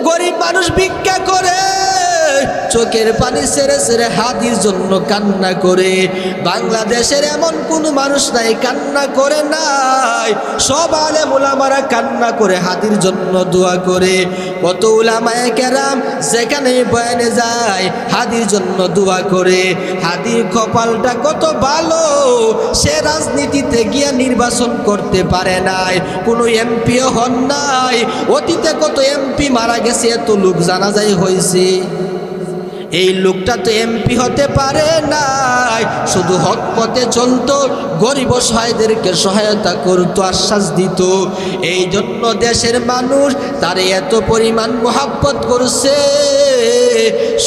গরিব মানুষ ভিক্ষা করে, চোখের পানি ছেড়ে ছেড়ে হাদির জন্য কান্না করে। বাংলাদেশের এমন কোনো মানুষ নাই কান্না করে নাই। সব আলেম উলামারা কান্না করে হাদির জন্য দোয়া করে। কত উলামায়ে কেরাম যেখানে বয়ানে যায় হাদির জন্য দোয়া করে। হাদির কপালটা কত ভালো, সে রাজনীতিতে গিয়ে নির্বাচন করতে পারে নাই, কোনো এমপিও হন নাই। অতীতে কত এমপি মারা গেছে, এত লোক জানাজাই হয়েছে। এই লোকটা তো এমপি হতে পারে নাই, শুধু হক পথে চলতো, গরিব অসহায়দেরকে সহায়তা করতো, আশ্বাস দিত। এই জন্য দেশের মানুষ তারে এত পরিমাণ মোহাব্বত করছে।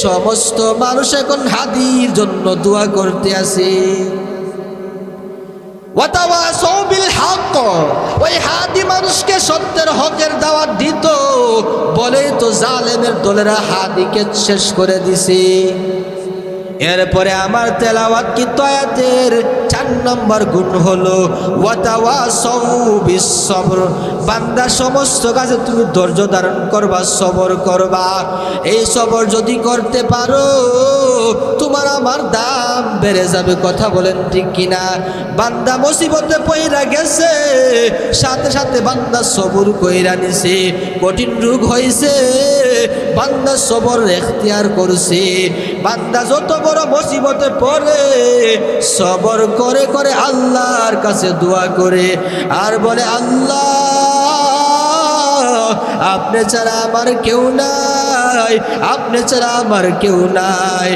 সমস্ত মানুষ এখন হাদির জন্য দোয়া করতে আছে। ওয়াতাওয়াসাউ বিল হক, ওই হাদি মানুষকে সত্যের হকের দাওয়াত দিত বলেই তো জালেমের দলেরা হাদিকে শেষ করে দিছে। এরপরে আমার তেলাওয়াত কি আয়াতের 4 নম্বর গুণ হলো ওয়াতাওয়াসাউ বিস সবর। বান্দা সমস্ত কাজে তুমি ধৈর্য ধারণ করবা, সবর করবা। এই সবর যদি করতে পারো তোমার আমার দাম বেড়ে যাবে। কথা বলেন ঠিক কিনা? বান্দা মুসিবতে পইরা গেছে, সাথে সাথে বান্দা সবর কইরা নিছে। কঠিন রোগ হয়েছে, বান্দা সবর ইখতিয়ার করছে। বান্দা যত বড় মুসিবতে পড়ে সবর করে করে আল্লাহর কাছে দোয়া করে আর বলে, আল্লাহ আপনি ছাড়া আমার কেউ নাই, আপনি ছাড়া আমার কেউ নাই।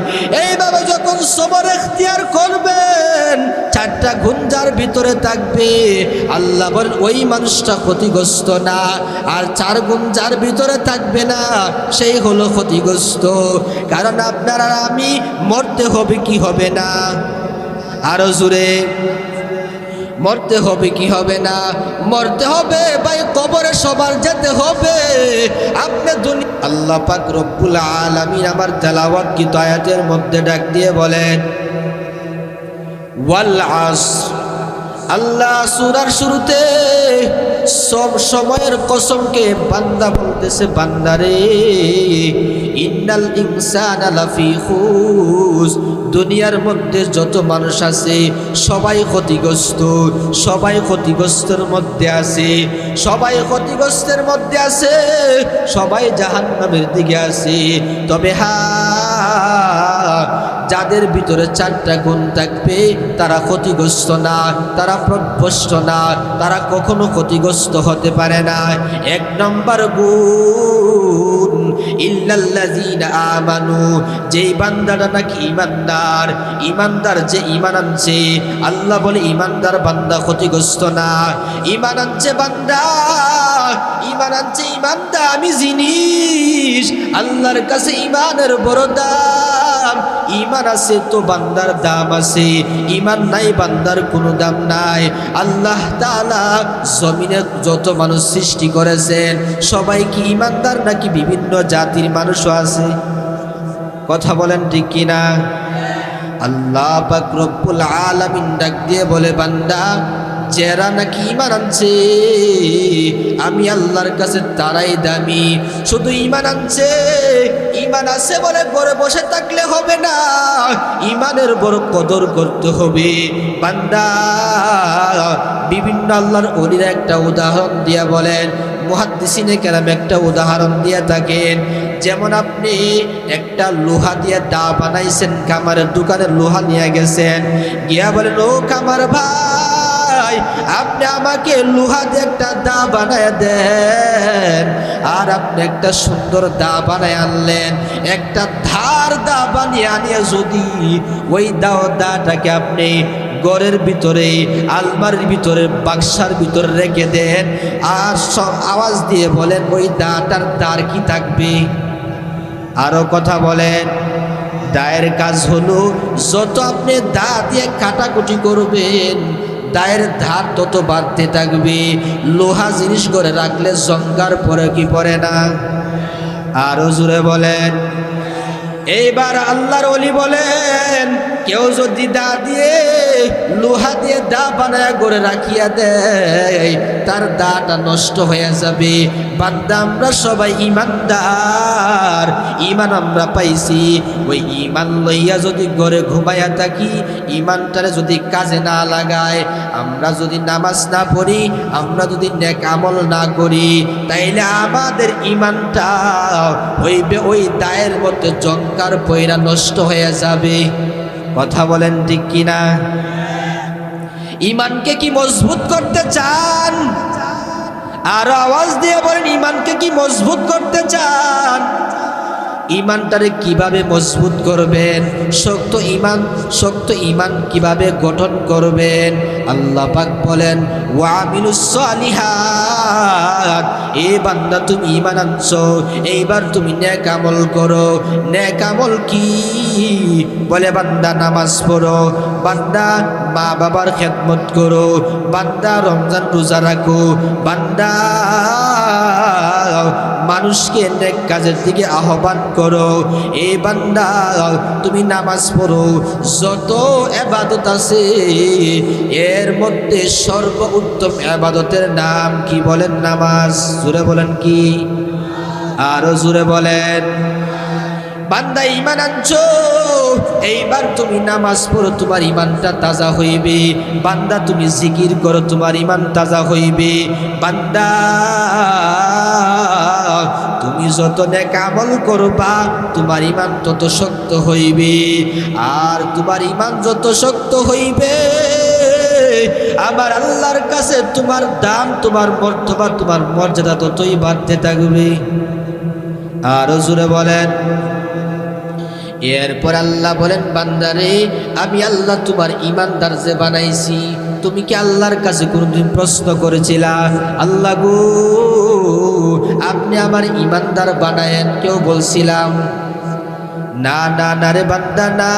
এইভাবে যখন সবর ইখতিয়ার করবেন, 4টা গুণ যার ভিতরে থাকবে, আল্লাহ বলেন ওই মানুষটা ক্ষতিগ্রস্ত না। আর 4 গুণ যার ভিতরে থাকবে না, সেই হলো ক্ষতিগ্রস্ত। কারণ আপনার আর আমি মরতে হবে কি হবে না? আরো জোরে, মরতে হবে কি হবে না? মরতে হবে ভাই, কবরে সবার যেতে হবে। আপনি দুনিয়া, আল্লাহ পাক রব্বুল আলামিন আমার তেলাওয়াত কি আয়াতের মধ্যে ডাক দিয়ে বলেন ওয়াল আসর। আল্লাহ সূরার শুরুতে সব সময়ের কসমকে বান্দা বলতেছে, বান্দারে ইন্নাল ইনসানা লাফি খুস। দুনিয়ার মধ্যে যত মানুষ আছে সবাই ক্ষতিগ্রস্ত, সবাই ক্ষতিগ্রস্তের মধ্যে আছে, সবাই ক্ষতিগ্রস্তের মধ্যে আছে, সবাই জাহান্নামের দিকে আছে। তবে যাদের ভিতরে 4টা গুণ থাকবে তারা ক্ষতিগ্রস্ত না, তারা পথভ্রষ্ট না, তারা কখনো ক্ষতিগ্রস্ত হতে পারে না। 1 নম্বর গুণ ইল্লাল্লাযীনা আমানু, যেই বান্দাটা নাকি ঈমানদার, ঈমানদার যে ঈমান আনছে, আল্লাহ বলে ঈমানদার বান্দা ক্ষতিগ্রস্ত না। ঈমান আনছে বান্দা, ঈমান আনছে ঈমানদার আমি জিনিস, আল্লাহর কাছে ঈমানের বড় দাম। ঈমান আছে তো বান্দার দাম আছে, ঈমান নাই বান্দার কোনো দাম নাই। আল্লাহ তাআলা জমিনে যত মানুষ সৃষ্টি করেছেন সবাই কি ঈমানদার নাকি বিভিন্ন জাতির মানুষও আছে? কথা বলেন ঠিক কিনা? আল্লাহ পাক রব্বুল আলামিন ডাক দিয়ে বলে, বান্দা যারা নাকি ঈমান আনছে আমি আল্লাহর কাছে তারাই দামি। শুধু ঈমান আনছে, ঈমান আছে বলে ঘরে বসে থাকলে হবে না, ঈমানের বড় কদর করতে হবে। বান্দা বিভিন্ন আল্লাহর ওলিরা একটা উদাহরণ দিয়া বলেন, মুহাদ্দিসিনে কেরাম একটা উদাহরণ দিয়ে থাকেন। যেমন আপনি একটা লোহা দিয়ে দা বানাইছেন, কামারের দোকানে লোহা নিয়ে গেছেন, গিয়া বলেন ও কামার ভাই আপনি আমাকে লোহা দিয়ে একটা দা বানায় দেন। আর আপনি একটা সুন্দর দা বানায় আনলেন, একটা ধার দা বানিয়ে আনিয়ে যদি ওই দাটাকে আপনি ঘরের ভিতরে, আলমারির ভিতরে, বাক্সার ভিতরে রেখে দেন আর সব আওয়াজ দিয়ে বলেন ওই দাটার দাঁড় কি থাকবে? আরো কথা বলেন। দায়ের কাজ হলো যত আপনি দা দিয়ে কাটাকুটি করবেন দায়ের ধার তত বাড়তে থাকবে। লোহা জিনিস করে রাখলে জঙ্গার পরে কি পড়ে না? আরো জোরে বলেন। এইবার আল্লাহর ওলি বলেন, কেউ যদি দা দিয়ে লোহা দিয়ে দা বানায় করে রাখিয়া দেয়, তার দাটা নষ্ট হয়ে যাবে। বান্দা আমরা সবাই ইমানদার, ইমান আমরা পাইছি, ওই ইমান লইয়া যদি ঘরে ঘুমাইয়া থাকি, ইমানটারে যদি কাজে না লাগায়, আমরা যদি নামাজ না পড়ি, আমরা যদি নেক আমল না করি, তাইলে আমাদের ইমানটা হইবে ওই দায়ের মধ্যে জঙ্কার পয়রা নষ্ট হয়ে যাবে। কথা বলেন ঠিক কিনা? ইমানকে কি মজবুত করতে চান? আরো আওয়াজ দিয়ে বলেন, ইমানকে কি মজবুত করতে চান? ইমানটারে কিভাবে মজবুত করবেন? শক্ত ইমান কিভাবে গঠন করবেন? আল্লাহ পাক বলেন, ওয়ামিলুস সালিহাত, এ বান্দা তুমি ইমান আনছো, এইবার তুমি নেক আমল করো। নেক আমল কি? বলে বান্দা নামাজ পড়ো, বান্দা মা বাবার খেদমত করো, বান্দা রমজান রোজা রাখো, বান্দা মানুষকে নেক কাজের দিকে আহ্বান করো। এ বান্দা তুমি নামাজ পড়ো। যত ইবাদত আছে এর মধ্যে সর্বোত্তম ইবাদতের নাম কি? বলেন নামাজ। জোরে বলেন কি? আরো জোরে বলেন। বান্দা ইমান আনছো, এইবার তুমি নামাজ পড়ো, তোমার ইমানটা তাজা হইবে। বান্দা তুমি জিকির করো, তোমার ইমান তাজা হইবে। বান্দা তুমি যত নেক আমল করবা, তোমার ইমান তত শক্ত হইবে। আর তোমার ইমান যত শক্ত হইবে, আমার আল্লাহর কাছে তোমার দাম, তোমার মর্তবা, তোমার মর্যাদা ততই বাড়তে থাকবে। আরো জোরে বলেন। এরপর আল্লাহ বলেন, বান্দারে আমি আল্লাহ তোমার ইমানদার যে বানাইছি, তুমি কি আল্লাহর কাছে কোনদিন প্রশ্ন করেছিলা, আল্লাহ গো আপনি আমার ইমানদার বানায়েন? কেউ বলছিলাম? না না না রে বান্দা না।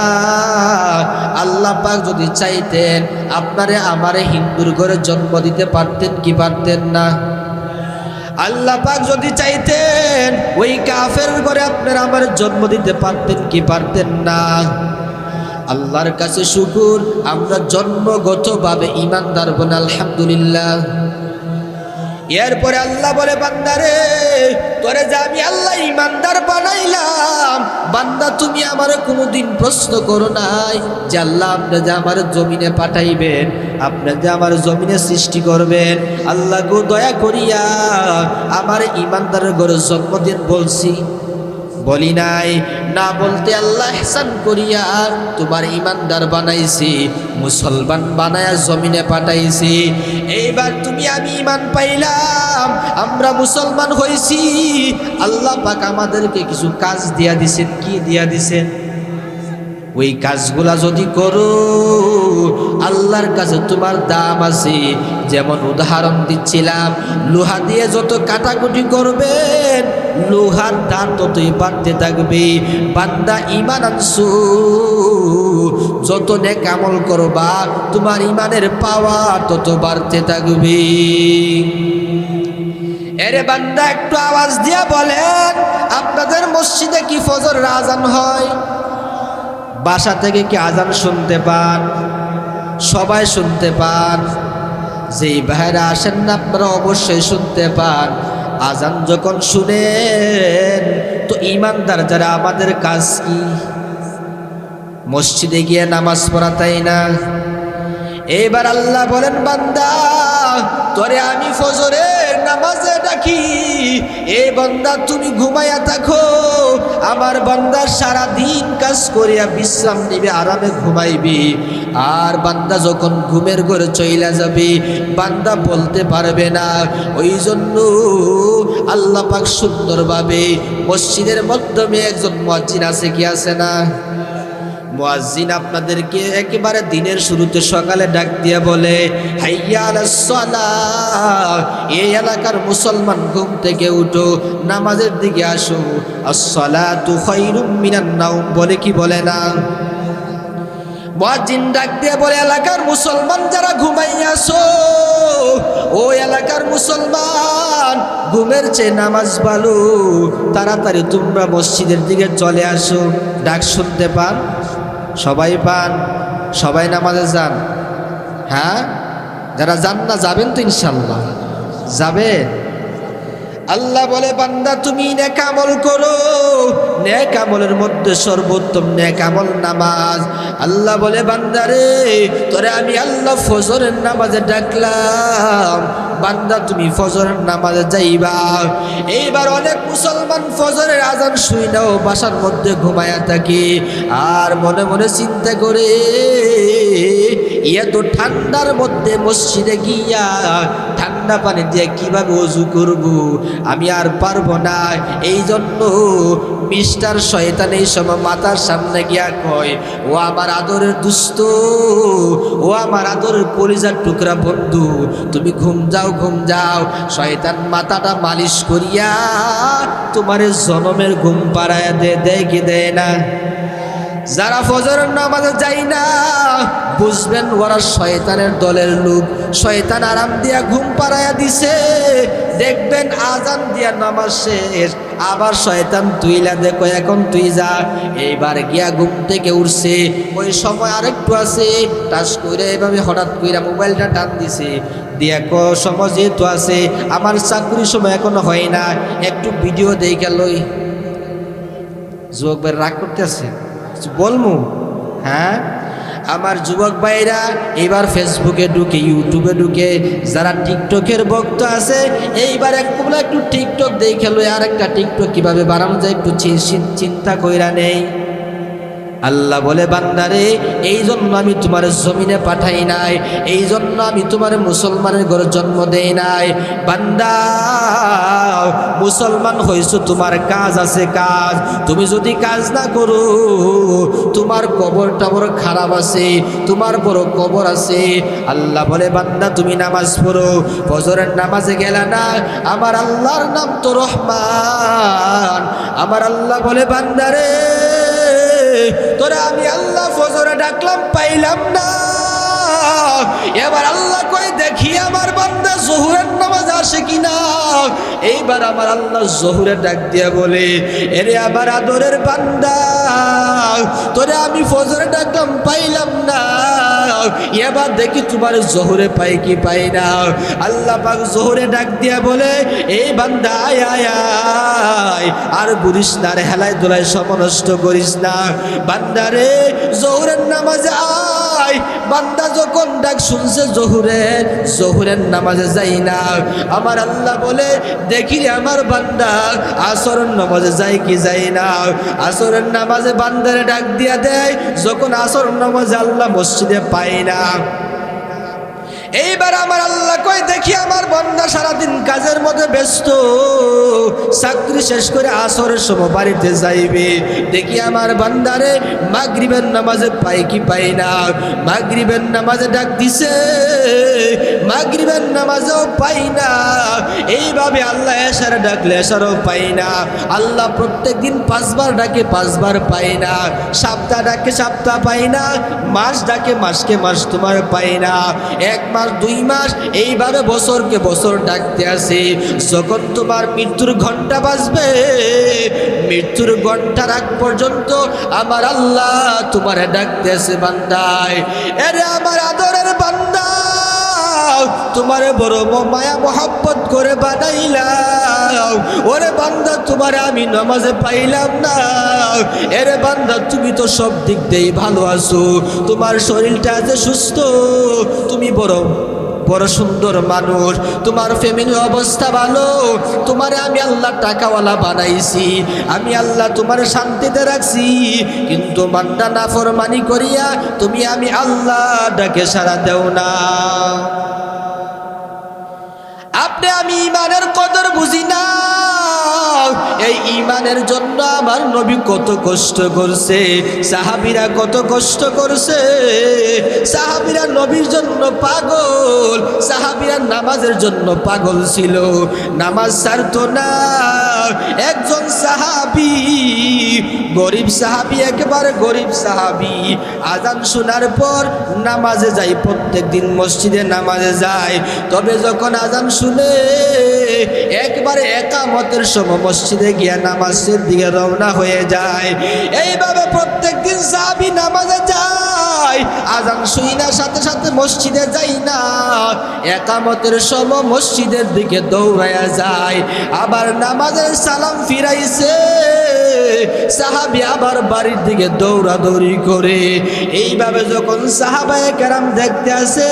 আল্লাহ পাক যদি চাইতেন আপনারে আমারে হিন্দুর ঘরে জন্ম দিতে পারতেন কি পারতেন না? আল্লাহ পাক যদি চাইতেন ওই কাফের ঘরে আপনারা আমার জন্ম দিতে পারতেন কি পারতেন না? আল্লাহর কাছে শুকর, আমরা জন্মগতভাবে ঈমানদার বলে আলহামদুলিল্লাহ। এরপরে আল্লাহ বলে, বান্দারে তোরে যে আমি আল্লাহ ঈমানদার বানাইলাম, বান্দা তুমি আমারে কোনোদিন প্রশ্ন করো নাই যে আল্লাহ আপনি যে আমার জমিনে পাঠাইবেন, আপনি যে আমার জমিনে সৃষ্টি করবেন, আল্লাহ গো দয়া করিয়া আমার ঈমানদারের ঘরে জন্মদিন বলছি? বলি নাই। না বলতে আল্লাহ ইহসান করিয়া তোমার ঈমানদার বানাইছি, মুসলমান বানায়া জমিনে পাঠাইছি। এইবার তুমি আমি ঈমান পাইলাম, আমরা মুসলমান হইছি। আল্লাহ পাক আমাদেরকে কিছু কাজ দিয়া দিছেন। কি দিয়া দিছেন? ওই কাজগুলা যদি করো, আল্লাহর কাছে তোমার দাম আছে। যেমন উদাহরণ দিচ্ছিলাম, লোহা দিয়ে যত কাটাকুটি করবেন, লোহার দাম ততই বাড়তে থাকবে। বান্দা ঈমান আনছো, যত নেক আমল করবা, তোমার ঈমানের পাওয়ার তত বাড়তে থাকবে। এরে বান্দা একটু আওয়াজ দিয়া বলেন, আপনাদের মসজিদে কি ফজরের আজান হয়? বাসা থেকে কি আজান শুনতে পান? সবাই শুনতে পান? যেই ভাইরা আসেন না আপনারা অবশ্যই শুনতে পান। আজান যখন শুনেন তো ঈমানদার যারা আমাদের কাজ কি? মসজিদে গিয়ে নামাজ পড়া, তাই না? এবার আল্লাহ বলেন, বান্দা তোরে আমি ফজরের নামাজে ডাকি, এ বান্দা তুমি ঘুমাইয়া থাকো। আমার বান্দা সারা দিন কাজ করিয়া বিশ্রাম নিবে, আরামে ঘুমাইবি। আর বান্দা যখন ঘুমের ঘরে চইলা যাবে, বান্দা বলতে পারবে না। ওই জন্য আল্লাহ পাক সুন্দরভাবে মসজিদের মাধ্যমে একজন মুয়াজ্জিন আছে কি আছে না? মুয়াজ্জিন আপনাদেরকে একেবারে দিনের শুরুতে সকালে ডাক দিয়া বলে, হাইয়া আলাস সালাহ, এই এলাকার মুসলমান ঘুম থেকে উঠো, নামাজের দিকে আসো। আস-সালাতু খায়রুম মিনান নাওম, বলে কি বলে না? মুয়াজ্জিন ডাক দিয়ে বলে, এলাকার মুসলমান যারা ঘুমাইয়াছো, ও এলাকার মুসলমান ঘুমের চেয়ে নামাজ ভালো। তাড়াতাড়ি তোমরা মসজিদের দিকে চলে আসো। ডাক শুনতে পান? সবাই পান? সবাই নামাজে যান? হ্যাঁ, যারা যান না যাবেন তো ইনশাল্লাহ? যাবেন। আল্লাহ বলে বান্দা তুমি নেক আমল করো, নেক আমলের মধ্যে সর্বোত্তম নেক আমল নামাজ। আল্লাহ বলে বান্দা রে তোরে আমি আল্লাহ ফজরের নামাজে ডাকলাম, বান্দা তুমি ফজরের নামাজে যাইবা। এইবার অনেক মুসলমান ফজরের আজান শুই নাও বাসার মধ্যে ঘুমায়া থাকে, আর মনে মনে চিন্তা করে এত ঠান্ডার মধ্যে মসজিদে গিয়া ঠান্ডা পানি দিয়ে কিভাবে ওযু করব, আমি আর পারবো না। এই জন্য মিস্টার শয়তান এই সময় মাথার সামনে গিয়া কয়, ও আমার আদরের দুস্থ, ও আমার আদরের কলিজার টুকরা বন্ধু, তুমি ঘুম যাও ঘুম যাও। শয়তান মাথাটা মালিশ করিয়া তোমার জনমের ঘুম পাড়ায়া দেয় কি দেয় না? যারা ফজরের নামাজে যায় না বুঝবেন ওরা শয়তানের দলের লোক। শয়তান আরাম দিয়া ঘুম পাড়ায়া দিছে, দেখবেন আজান দিয়া নামাজ শেষ, আবার শয়তান তুইলা দেখো এখন তুই যা। এইবার গিয়া ঘুম থেকে উঠছে, ওই সময় আরেকটু আছে, টাচ করে এভাবে হঠাৎ কইরা মোবাইলটা টান দিছে, দিয়া সময় যেহেতু আছে আমার চাকরির সময় এখনো হয় না, একটু ভিডিও দেই গেলই। যুবক ভাই রাগ করতে আছে বলমু? হ্যাঁ, আমার যুবক ভাইরা এবার ফেসবুকে ঢুকে, ইউটিউবে ঢুকে, যারা টিকটকের ভক্ত আছে এইবার একটু টিকটক দেখে লো, আর একটা টিকটক কিভাবে বানানো যায় একটু চিন্তা কইরা নেই। আল্লাহ বলে বান্দারে এই জন্য আমি তোমার জমিনে পাঠাই নাই, এই জন্য আমি তোমার মুসলমানের ঘরে জন্ম দেই নাই। বান্দা মুসলমান হইছো, তোমার কাজ আছে কাজ। তুমি যদি কাজ না করো তোমার কবরটা বড় খারাপ আছে, তোমার বড় কবর আছে। আল্লাহ বলে বান্দা তুমি নামাজ পড়ো, ফজরের নামাজে গেলা না, আমার আল্লাহর নাম তো রহমান। আমার আল্লাহ বলে বান্দারে তোরা আমি আল্লাহ ফজরে ডাকলাম পাইলাম না, এবার আল্লাহ কই দেখি আমার বান্দা জোহরের নামাজ আসে কিনা। এইবার আমার আল্লাহ জোহরে ডাক দিয়া বলে, এরে আমার আদরের বান্দা তোরে আমি ফজরে ডাকলাম পাইলাম না, এবার দেখি তোমার জোহরে পাই কি পাই না। আল্লাহ পাক জোহরে ডাক দিয়া বলে, এই বান্দা আয় আয় আয়, আর ঘুরিস না রে, হেলায় দোলায় সময় নষ্ট করিস না। বান্দারে জোহরের নামাজে আয়। বান্দা যখন ডাক শুনছে জোহরের নামাজে যাই না, আমার আল্লাহ বলে দেখি আমার বান্দা আসরের নামাজে যাই কি যাই না। আসরের নামাজে বান্দারে ডাক দিয়া দেয়, যখন আসরের নামাজে আল্লাহ মসজিদে পায় না। এইবার আমার আল্লাহ কই দেখি আমার বান্দা সারাদিন কাজের মধ্যে ব্যস্ত, চাকরি শেষ করে আসরের সময় বাড়িতে যাইবে, দেখি আমার বান্দারে মাগরিবের নামাজে পাই কি পাই না। মাগরিবের নামাজে ডাক দিছে, মাগরিবের নামাজেও পাই না। এইভাবে আল্লাহ এশারে ডাকলে এশারও পাই না। আল্লাহ প্রত্যেক দিন 5 বার ডাকে 5 বার পাই না, সপ্তাহ ডাকে সপ্তাহ পাই না, মাস ডাকে মাসকে মাস তোমার পাই না, 1 মাস 2 মাস এইভাবে বছরকে বছর ডাকতে আসে। যখন তোমার মৃত্যুর ঘন্টা বাজবে, মৃত্যুর ঘন্টার আগ পর্যন্ত আমার আল্লাহ তোমার ডাকতে আসে, বান্দায় এরে আমার আদরের বান্দা তোমারে বড় মায়া মোহাব্বত করে বানাইলাম, ওরে বান্দা তোমারে আমি নামাজে পাইলাম না। এরে বান্দা তুমি তো সব দিক দিয়েই ভালো আছো, তোমার শরীরটা যে সুস্থ, তুমি বড় সুন্দর মানুষ, তোমার ফ্যামিলি অবস্থা ভালো, তোমারে আমি আল্লাহ টাকাওয়ালা বানাইছি, আমি আল্লাহ তোমার শান্তিতে রাখছি, কিন্তু বান্দা নাফরমানি করিয়া তুমি আমি আল্লাহ ডাকে সাড়া দেও না। আপনি আমি ইমানের কদর বুঝি না। এই ইমানের জন্য আমার নবী কত কষ্ট করছে, সাহাবীরা কত কষ্ট করছে। সাহাবীরা নবীর জন্য পাগল, সাহাবীরা নামাজের জন্য পাগল ছিল, নামাজ ছাড়তো না। একজন সাহাবী গরিব সাহাবী, একেবারে গরিব সাহাবী। আজান শোনার পর নামাজে যায়, প্রত্যেক দিন মসজিদে নামাজে যায়। তবে যখন আজান শুনে একবারে একামতের সময় মসজিদে গিয়া নামাজের দিকে রওনা হয়ে যায়। এইভাবে প্রত্যেক দিন সাহাবী নামাজে যায়, আজান শুনার সাথে সাথে মসজিদে যাই না, একামতের সময় মসজিদের দিকে দৌড়ায়া যায়। আবার নামাজের সালাম ফিরাইছে, সাহাবী আবার বাড়ির দিকে দৌড়াদৌড়ি করে। এইভাবে যখন সাহাবায়ে কেরাম দেখতে আসে,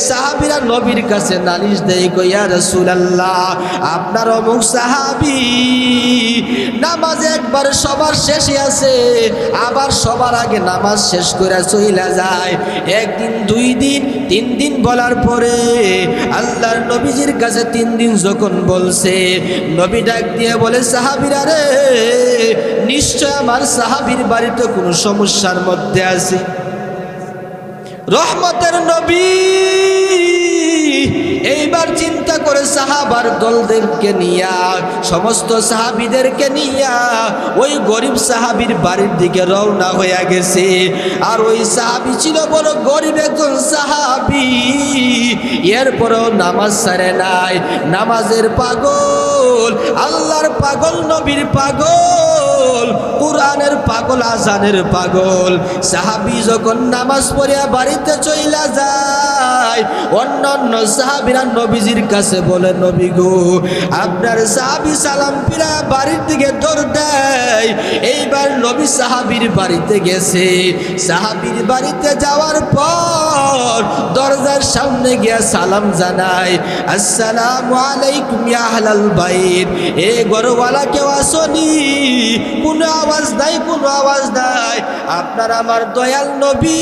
সাহাবীরা নবীর কাছে নালিশ দেয়, কই ইয়া রাসূলুল্লাহ, আপনার অমুক সাহাবী নামাজ একবার সবার শেষে আছে, আবার সবার আগে নামাজ শেষ করে চইলা যায়। একদিন, 2 দিন, 3 দিন বলার পরে আল্লাহর নবীজির কাছে 3 দিন যখন বলছে, নবী ডাক দিয়ে বলে, সাহাবীরা রে, নিশ্চয় আমার সাহাবীর বাড়িতে কোনো সমস্যার মধ্যে আছে। রহমতের নবী এইবার চিন্তা করে সাহাবার দলদেরকে নিয়া, সমস্ত সাহাবীদেরকে নিয়া ওই গরিব সাহাবীর বাড়ির দিকে রওনা হয়ে গেছে। আর ওই সাহাবী ছিল বড় গরিব একজন সাহাবী, এরপরেও নামাজ ছাড়ে নাই। নামাজের পাগল, আল্লাহর পাগল, নবীর পাগল, কুরআনের পাগল, আজানের পাগল। সাহাবী যখন নামাজ পড়িয়া বাড়িতে চইলা যায়, অন্যান্য সাহাবীরা নবীজির কাছে বলে, নবী গো, আপনার সাহাবী সালাম ফিরা বাড়ির দিকে দৌড় দেয়। এইবার নবী সাহাবীর বাড়িতে গেছে। সাহাবীর বাড়িতে যাওয়ার পর দরজার সামনে গিয়া সালাম জানায়, আসসালামু আলাইকুম ইয়া আহলাল বাইত। এ ঘরওয়ালা কেউ আসনি? কোনো আওয়াজ নাই, কোনো আওয়াজ নাই। আপনার আমার দয়াল নবী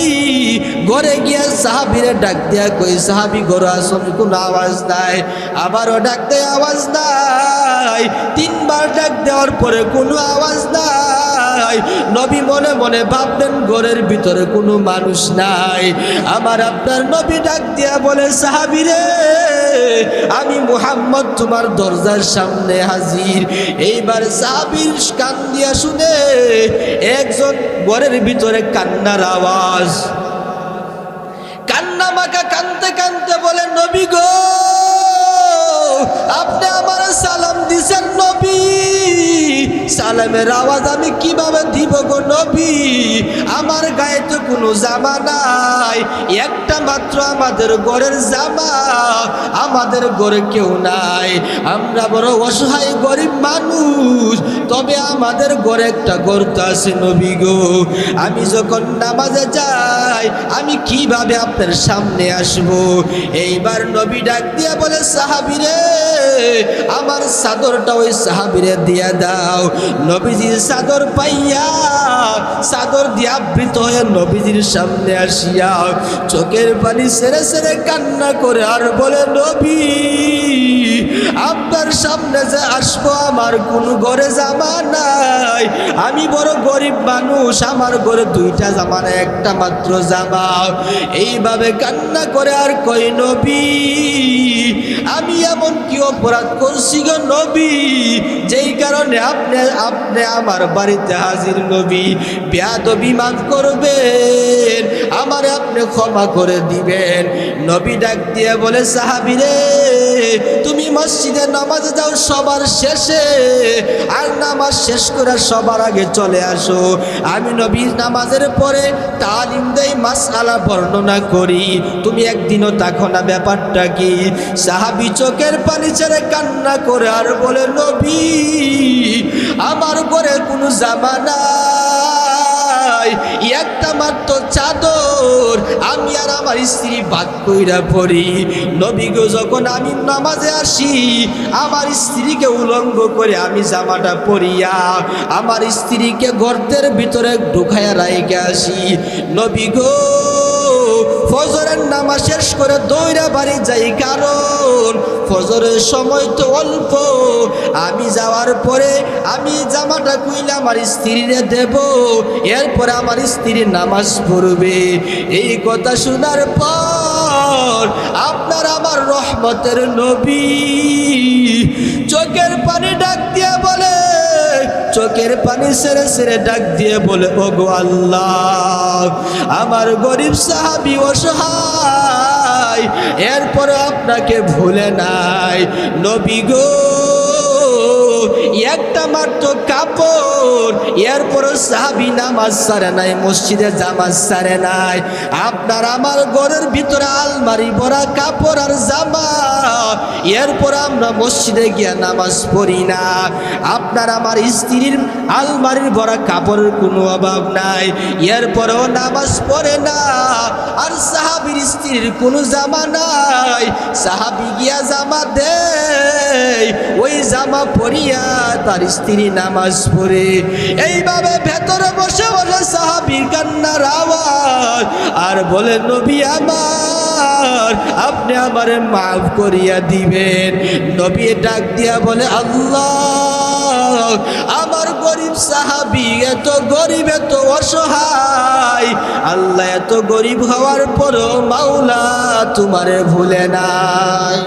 ঘরে গিয়া সাহাবীরে ডাক দিয়া কই, সাহাবী ঘরে আসনি? কোনো আওয়াজ নাই। আবারও ডাক দেয়, আওয়াজ নাই। 3 বার ডাক দেওয়ার পরে কোনো আওয়াজ নাই। নবী মনে মনে ভাবলেন ঘরের ভিতরে কোনো মানুষ নাই। আমার আপনার নবী ডাক দিয়া বলে, সাহাবী রে, আমি মুহাম্মদ তোমার দরজার সামনে হাজির। এইবার সাহাবীর কান দিয়া শুনে একজন ঘরের ভিতরে কান্নার আওয়াজ, কান্না মাখা কানতে কানতে বলে, নবী গো, আপনি আমার সালাম দিছেন নবী, সালামের আওয়াজ আমি কিভাবে দিব গো নবী? আমার গায়ে তো কোনো জামা নাই, একটা মাত্র আমাদের ঘরের জামা, আমাদের ঘরে কেউ নাই, আমরা বড় অসহায় গরিব মানুষ। তবে আমাদের ঘরে একটা গর্ত আছে নবী গো, আমি যখন নামাজে যাই আমি কিভাবে আপনার সামনে আসব? এইবার নবী ডাক দিয়া বলে, সাহাবী রে, আমার চাদরটা ওই সাহাবীরে দিয়া দাও। নবীজির চাদর পাইয়া, চাদর দিয়া আবৃত হয়ে নবীজির সামনে আসিয়া চোখের পানি ছেড়ে ছেড়ে কান্না করে আর বলে, নবী, আপনার সামনে যে আসবো আমার কোন ঘরে জামা নাই, আমি বড় গরিব মানুষ, আমার ঘরে 2টা জামা না, একটা মাত্র জামা। এইভাবে কান্না করে আর কই, নবী, আমি এমন কি অপরাধ করছি গো নবী, যেই কারণে আপনি আমার বাড়িতে হাজির? নবী, বেয়াদবি মাফ করবেন, আমারে আপনি ক্ষমা করে দিবেন। নবী ডাক দিয়ে বলে, সাহাবী রে, তুমি মসজিদে নামাজে যাও সবার শেষে, আর নামাজ শেষ করে সবার আগে চলে আসো। আমি নবী নামাজের পরে তালিম দেই, মাসআলা বর্ণনা করি, তুমি একদিনও থাকো না, ব্যাপারটা কি? সাহাবী চোখের পানি ছেড়ে কান্না করে আর বলে, নবী, আমার ঘরে কোনো জামা নাই, একটা মাত্র চাদর, আমি আর আমার স্ত্রী ভাগ কইরা পড়ি। নবী গো, যখন আমি নামাজে আসি আমার স্ত্রীকে উলঙ্গ করে আমি জামাটা পরিয়া আমার স্ত্রীকে গর্তের ভিতরে ঢুকাইয়া রাইখে আসি। নবী গো, ফজরের নামাজ শেষ করে দৌড়া বাড়ি যাই, কারণ ফজরের সময় তো অল্প। আমি যাওয়ার পরে আমি জামাটা কইলে আমার স্ত্রীরে দেব, এরপরে আমার স্ত্রী নামাজ পড়বে। এই কথা শোনার পর আপনার আমার রহমতের নবী চোখের পানি ডাক দিয়া বলে, চোখের পানি ছেড়ে ছেড়ে ডাক দিয়ে বলে, ওগো আল্লাহ, আমার গরিব সাহাবী অসহায়, এরপরে আপনাকে ভুলে নাই। নবী গো, একটা মাত্র কাপড়, এরপরও সাহাবী নামাজ ছাড়ে নাই, মসজিদে জামাজ ছাড়ে নাই। আপনার আমার ঘরের ভিতরে আলমারি ভরা কাপড় আর জামা, এরপর আমরা মসজিদে গিয়া নামাজ পড়ি না। আপনার আমার স্ত্রীর আলমারির ভরা কাপড়ের কোনো অভাব নাই, এরপরেও নামাজ পড়ে না। আর সাহাবীর স্ত্রীর কোনো জামা নাই, সাহাবী গিয়া জামা দেয়, ওই জামা পরিয়া তার স্ত্রী নামাজ পড়ে। এইভাবে ভেতরে বসে বসে সাহাবীর কান্নার আওয়াজ, আর বলে, নবী আমার, আপনি আমারে মাফ করিয়া দিবেন। নবী ডাক দিয়া বলে, আল্লাহ, আমার গরিব সাহাবী এত গরিব, এত অসহায়, আল্লাহ এত গরিব হওয়ার পরও মাওলা তোমারে ভুলে নাই।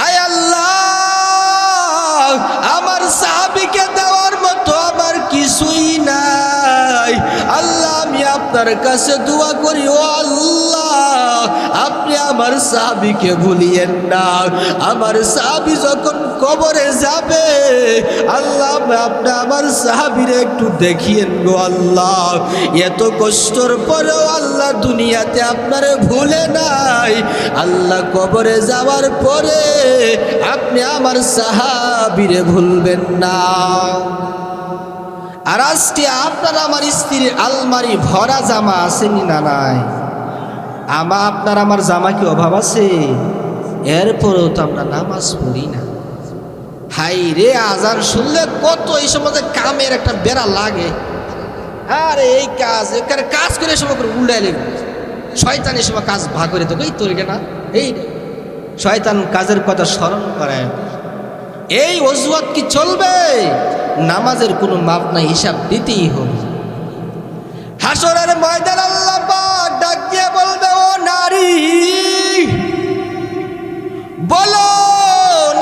আয় আল্লাহ, আমার সাহাবীকে দেওয়ার মতো আমার কিছুই নাই। আল্লাহ, আমি আপনার কাছে দোয়া করি, ও আল্লাহ, আপনি আমার সাহাবীকে ভুলিয়েন না। আমার সাহাবী যখন কবরে যাবে, আল্লাহ, আপনি আমার সাহাবীরে একটু দেখিয়েন গো আল্লাহ। এত কষ্টর পরেও আল্লাহ দুনিয়াতে আপনারে ভুলে নাই। আল্লাহ, কবরে যাওয়ার পরে আপনি আমার সাহাবীরে ভুলবেন না। আর আজকে আপনার আমার স্ত্রীর আলমারি ভরা জামা আসেনি না নাই? আপনার আমার জামা কি অভাব আছে? এরপরেও তো আমরা নামাজ পড়ি না। হাই রে, আজান শুনলে কত এই সমাজে কামের একটা বেড়া লাগে। আরে এই কাজ, এখানে কাজ করে সময় করে উল্টাই লেগে শয়তান এই সময় কাজ ভাগ করে দেবো। এই তোর না, এই শয়তান কাজের কথা স্মরণ করে। এই অজুহাত কি চলবে? নামাজের কোনো মাপ নাই, হিসাব দিতেই হবে। হাসরের ময়দান আল্লাহ পাক ডাক দিয়ে বলবে, ও নারী, বলো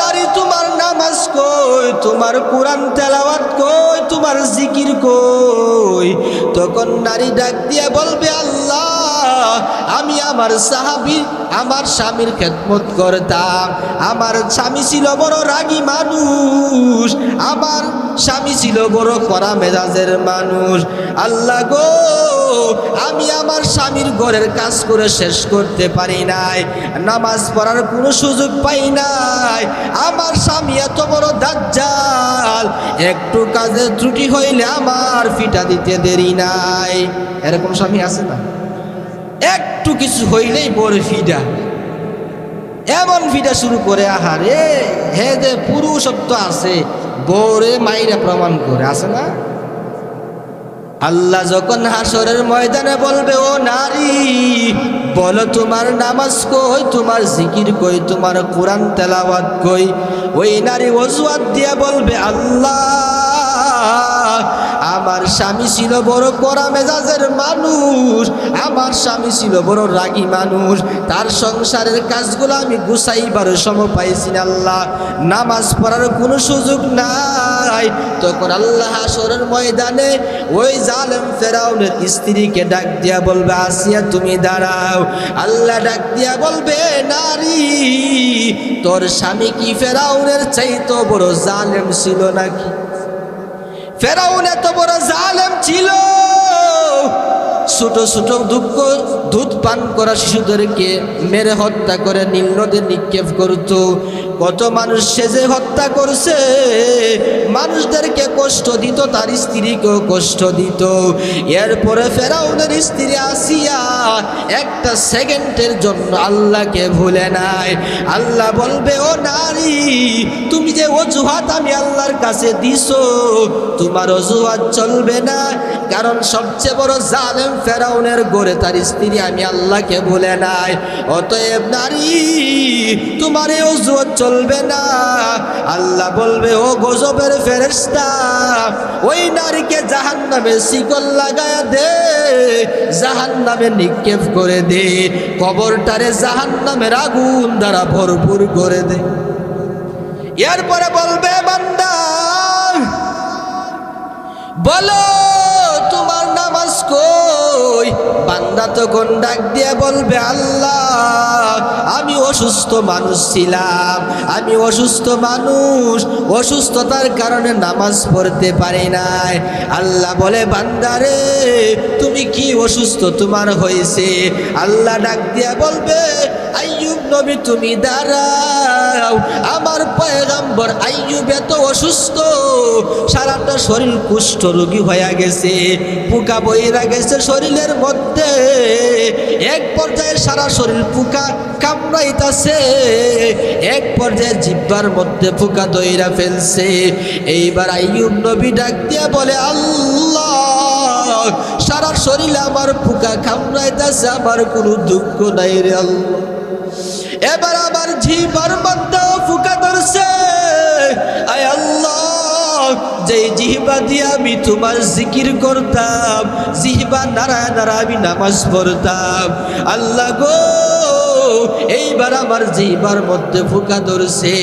নারী, তোমার নামাজ কই, তোমার কোরআন তেলাওয়াত কই, তোমার জিকির কই? তখন নারী ডাক দিয়ে বলবে, আল্লাহ, আমি আমার সাহাবী, আমার স্বামীর খেদমত করতাম। আমার স্বামী ছিল বড় রাগী মানুষ, আমার স্বামী ছিল বড় কড়া মেজাজের মানুষ। আল্লাহ গো, আমি আমার স্বামীর ঘরের কাজ করে শেষ করতে পারি নাই, নামাজ পড়ার কোনো সুযোগ পাই নাই। আমার স্বামী এত বড় দাজ্জাল, একটু কাজে ত্রুটি হইলে আমার ফিটা দিতে দেরি নাই। এরকম স্বামী আছে না? একটু কিছু হইলেই বড় ফিডা, এমন ফিডা শুরু করে। আহারে, হে যে পুরুষত্ব আছে, বরে মাইরা প্রমাণ করে, আছে না? আল্লাহ যখন হাসরের ময়দানে বলবে, ও নারী, বলো তোমার নামাজ কই, তোমার জিকির কই, তোমার কোরআন তেলাওয়াত কই? ওই নারী অজুহাত দিয়া বলবে, আল্লাহ, আমার স্বামী ছিল বড় কড়া মেজাজের মানুষ, আমার স্বামী ছিল বড় রাগী মানুষ, তার সংসারের কাজগুলো আমি গুছাইবার সময় পাইছি না, আল্লাহ, নামাজ পড়ার কোনো সুযোগ নাই। তখন আল্লাহ হাসরের ময়দানে ওই জালেম ফেরাউনের স্ত্রীকে ডাক দিয়া বলবে, আসিয়া তুমি দাঁড়াও। আল্লাহ ডাক দিয়া বলবে, নারী, তোর স্বামী কি ফেরাউনের চাইতো বড় জালেম ছিল নাকি? ফেরাউন এত বড় জালেম ছিল, ছোট ছোট দুধ পান করা শিশুদেরকে মেরে হত্যা করে নীল নদে নিক্ষেপ করত। কত মানুষ সেজে হত্যা করছে, মানুষদেরকে কষ্ট দিত, তার স্ত্রীকেও কষ্ট দিত। এরপরে ফেরাউনের স্ত্রী আসিয়া একটা সেকেন্ডের জন্য আল্লাহকে ভুলে নাই। আল্লাহ বলবে, ও নারী, তুমি যে অজুহাত আমি আল্লাহর কাছে দিছো, তোমার অজুহাত চলবে না। কারণ সবচেয়ে বড় জালেম ফেরাউনের গড়ে তার স্ত্রী আমি আল্লাহকে ভুলে নাই। অতএব নারী, তোমার এই অজুহাত চলবে না। আল্লাহ বলবে, ও গজবের ফেরেশতা, ওই নারীকে জাহান্নামে শিকল লাগায়া দে, জাহান্নামে নিক্ষেপ করে দে, কবরটারে জাহান্নামের আগুন দ্বারা ভরপুর করে দে। এরপরে বলবে, বান্দা, বলো তোমার নামাজ কই? বান্দা তখন ডাক দিয়ে বলবে, আল্লাহ আমি অসুস্থ মানুষ ছিলাম, আমি অসুস্থ মানুষ, অসুস্থতার কারণে নামাজ পড়তে পারি নাই। আল্লাহ বলে, বান্দারে তুমি কি অসুস্থ তোমার হয়েছে? আল্লাহ ডাক দিয়ে বলবে, আইয়ুব নবী তুমি দাঁড়াও, আমার পয়গম্বর আইয়ুব এত অসুস্থ, সারাটা শরীর কুষ্ঠ রোগী হয়ে গেছে, পোকা বইরা গেছে শরীরের মধ্যে, এক পর্যায়ে সারা শরীর পোকা কামড়াইতাছে, এক পর্যায়ে জিহ্বার মধ্যে পোকা দইরা ফেলছে। এইবার আইয়ুব নবী ডাক দিয়ে বলে, আল্লাহ সারা শরীরে আমার পোকা কামড়াইতাছে, আমার কোনো দুঃখ নাই রে আল্লাহ। এবার আমার জিহ্বার মধ্যে পোকা ধরছে, আয় আল্লাহ যে জিহ্বা দিয়ে আমি তোমার জিকির করতাম, জিহ্বা নাড়ায় নাড়ায় আমি নামাজ পড়তাম, আল্লাহ গো এইবার আমার জিহ্বার মধ্যে পোকা ধরছে।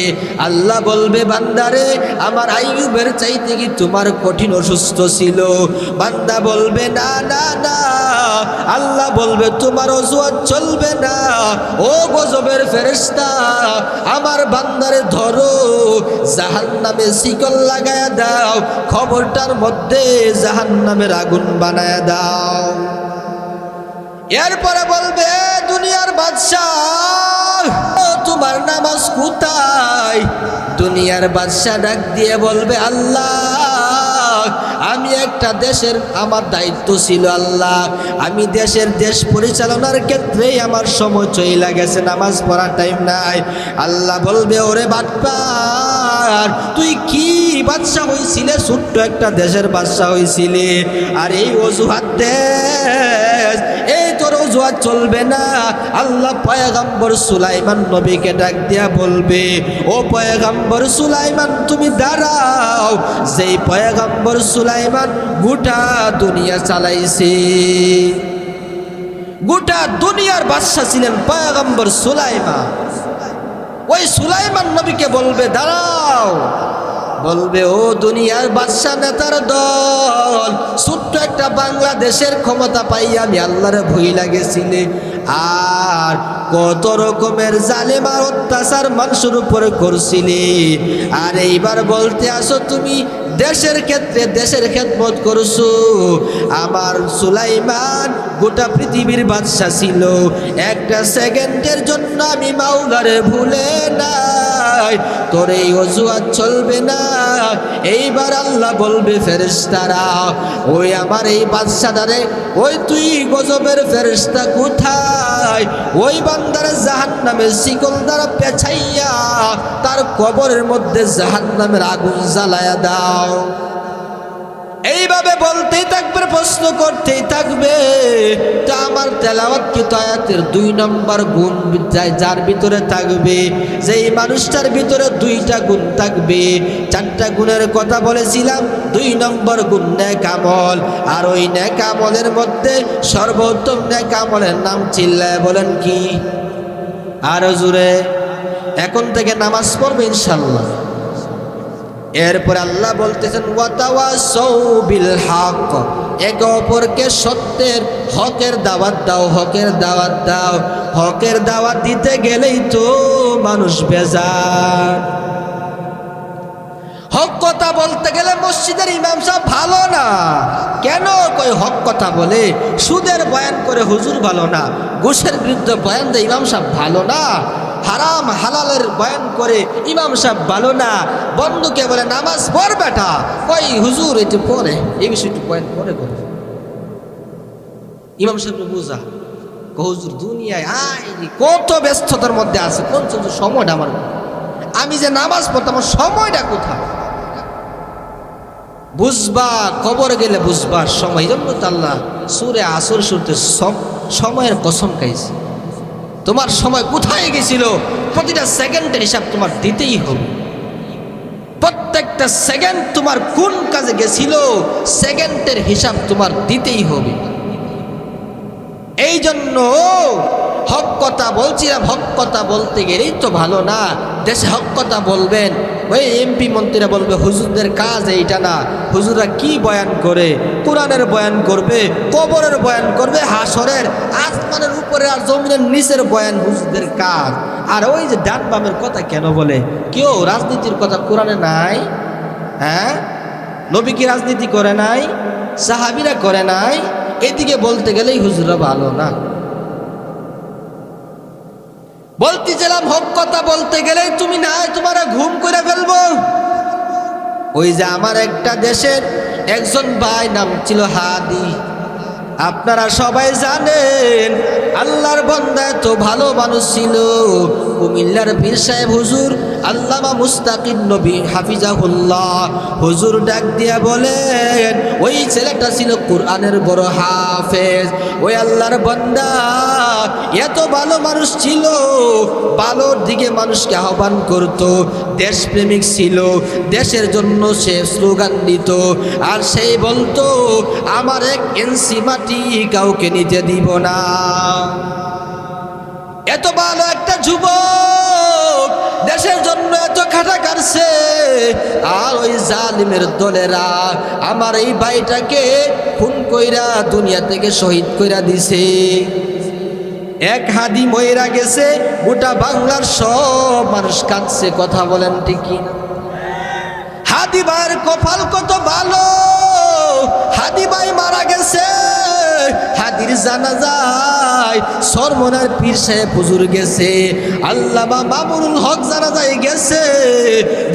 আল্লাহ বলবে, বান্দারে আমার আইয়ুবের চাইতে কি তোমার কঠিন অসুস্থ ছিল? বান্দা বলবে, না না না। আল্লাহ বলবে, তোমার অজুহাত চলবে না, ও গজবের ফেরেশতা আমার বান্দারে ধরো, জাহান্নামে শিকল লাগায়া দাও, খবরটার মধ্যে জাহান্নামের আগুন বানায়া দাও। এরপরে বলবে, দুনিয়ার বাদশাহ তোমার নামাজ কোথায়? দুনিয়ার বাদশাহ ডাক দিয়ে বলবে, আল্লাহ আমি একটা দেশের আমার দায়িত্ব ছিল, আল্লাহ আমি দেশ পরিচালনার ক্ষেত্রে আমার সময় চলে গেছে, নামাজ পড়ার টাইম নাই। আল্লাহ বলবে, ওরে বাটপার তুই কি বাদশাহ হইছিলে? ছোট্ট একটা দেশের বাদশাহ হইছিলে, আর এই অজুহাত দেশ, এই তোর অজুহাত চলবে না। আল্লাহ পয়গম্বর সুলাইমান নবীকে ডাক দিয়া বলবে, ও পয়গম্বর সুলাইমান তুমি দাঁড়াও, যেই পয়গম্বর সুলাইমান গোটা দুনিয়া চালাইছে, গোটা দুনিয়ার বাদশাহ ছিলেন পয়গম্বর সুলাইমান, ওই সুলাইমান নবীকে বলবে, দাঁড়াও। বলবে, ও দুনিয়ার বাদশাহ নেতার দল, ছোট্ট একটা বাংলাদেশের ক্ষমতা পাই আমি আল্লাহরে ভয় লাগেছিলে, আর কত রকমের জালেম আর অত্যাচার মানুষের উপরে করছিলে, আর এইবার বলতে আসো তুমি দেশের ক্ষেত্রে দেশের খেদমত করছো। আমার সুলাইমান গোটা পৃথিবীর বাদশা ছিল, একটা সেকেন্ডের জন্য আমি মাওলারে ভুলে নাই, তোর এই অজুহাত চলবে না। এইবার আল্লাহ বলবে, ফেরেশতারা ওই আমার এই বাদশাদারে, ওই তুই গজবের ফেরেশতা কোথায়? ওই বান্দারে জাহান্নামের শিকল দ্বারা পেছাইয়া তার কবরের মধ্যে জাহান্নামের আগুন জ্বালায়া দাও। এইভাবে বলতেই থাকবে, প্রশ্ন করতেই থাকবে। তা আমার তেলাওয়াতকৃত আয়াতের 2 নম্বর গুণ যার ভিতরে থাকবে, যেই মানুষটার ভিতরে 2টা গুণ থাকবে, 4টা গুণের কথা বলেছিলাম। 2 নম্বর গুণ নেক আমল, আর ওই নেক আমলের মধ্যে সর্বোত্তম নেক আমলের নাম চিল্লায় বলেন কি? আরো জোরে। এখন থেকে নামাজ পড়বে ইনশাআল্লাহ। এরপরে আল্লাহ বলতেছেন, ওয়াতাওয়াসাউ বিল হক, একে অপরকে সত্যের হকের দাওয়াত দাও, হকের দাওয়াত দাও। হকের দাওয়াত দিতে গেলেই তো মানুষ বেজার। হক কথা বলতে গেলে মসজিদের ইমাম সাহেব ভালো না, কেন কই হক কথা বলে? সুদের বয়ান করে হুজুর ভালো না, ঘুষের বিরুদ্ধে বয়ান দেয় ইমাম সাহেব ভালো না, হারাম হালালের বয়ান করে ইমাম সাহেব ভালো না, বন্ধুকে বলে নামাজ পড় বেটা, কই হুজুর এটি পড়ে, এই বিষয়টি বয়ান করে বলে ইমাম সাহেব বুঝা হুজুর দুনিয়ায় কত ব্যস্ততার মধ্যে আছে, কোন সময়টা আমার, আমি যে নামাজ পড়তাম আমার সময়টা কোথায়? বুঝবা কবর গেলে বুঝবার সময়। জন্য তো আল্লাহ সূরা আসর শুরুতে সময়ের কসম খাইছে। তোমার সময় কোথায় গেছিল প্রতিটা সেকেন্ডের হিসাব তোমার দিতেই হবে। প্রত্যেকটা সেকেন্ড তোমার কোন কাজে গেছিল সেকেন্ডের হিসাব তোমার দিতেই হবে। এই জন্য হক কথা বলছিলাম, হক কথা বলতে গেলেই তো ভালো না, দেশে হক কথা বলবেন, ওই এমপি মন্ত্রীরা বলবে হুজুরদের কাজ এইটা না, হুজুররা কি বয়ান করে, কোরআনের বয়ান করবে, কবরের বয়ান করবে, হাসরের আসমানের উপরে আর জমিনের নিচের বয়ান হুজুরদের কাজ। আর ওই যে ডান বামের কথা কেন বলে? কেউ রাজনীতির কথা কোরআনে নাই? হ্যাঁ, নবী কি রাজনীতি করে নাই? সাহাবীরা করে নাই? এদিকে বলতে গেলেই হুজুররা ভালো না। বলতেছিলাম হক কথা বলতে গেলে তুমি না তোমারা ঘুম করে ফেলবো। ওই যে আমার একটা দেশের একজন ভাই নাম ছিল হাদি, আপনারা সবাই জানেন আল্লাহর বান্দা এত ভালো মানুষ ছিল। কুমিল্লার পীর সাহেব হুজুর আল্লামা মুস্তাকিম নবী হাফিজাহুল্লাহ হুজুর ডাক দিয়া বলেন, ওই ছেলেটা ছিল কোরআনের বড় হাফেজ। ওই আল্লাহর বান্দা এত ভালো মানুষ ছিল, ভালোর দিকে মানুষকে আহ্বান করত, দেশপ্রেমিক ছিল, দেশের জন্য সে স্লোগান দিত। আর সেই বলতো আমার 1 ইঞ্চি মাটি কাউকে নিতে দিব না। এত ভালো একটা যুবক দেশের জন্য এত খাটা কাটছে, আর ওই জালিমের দলেরা আমার এই ভাইটাকে খুন কইরা দুনিয়া থেকে শহীদ কইরা দিছে। এক হাদি মইরা গেছে, গোটা বাংলার সব মানুষ কাঁদছে। কথা বলেন ঠিক কি? হাদি ভাইয়ের কপাল কত ভালো, হাদি ভাই মারা গেছে। হাদির জানাজায় সরমনার পীর সাহেব হুজুর গেছে, আল্লামা মামুনুল হক জানাজায় গেছে,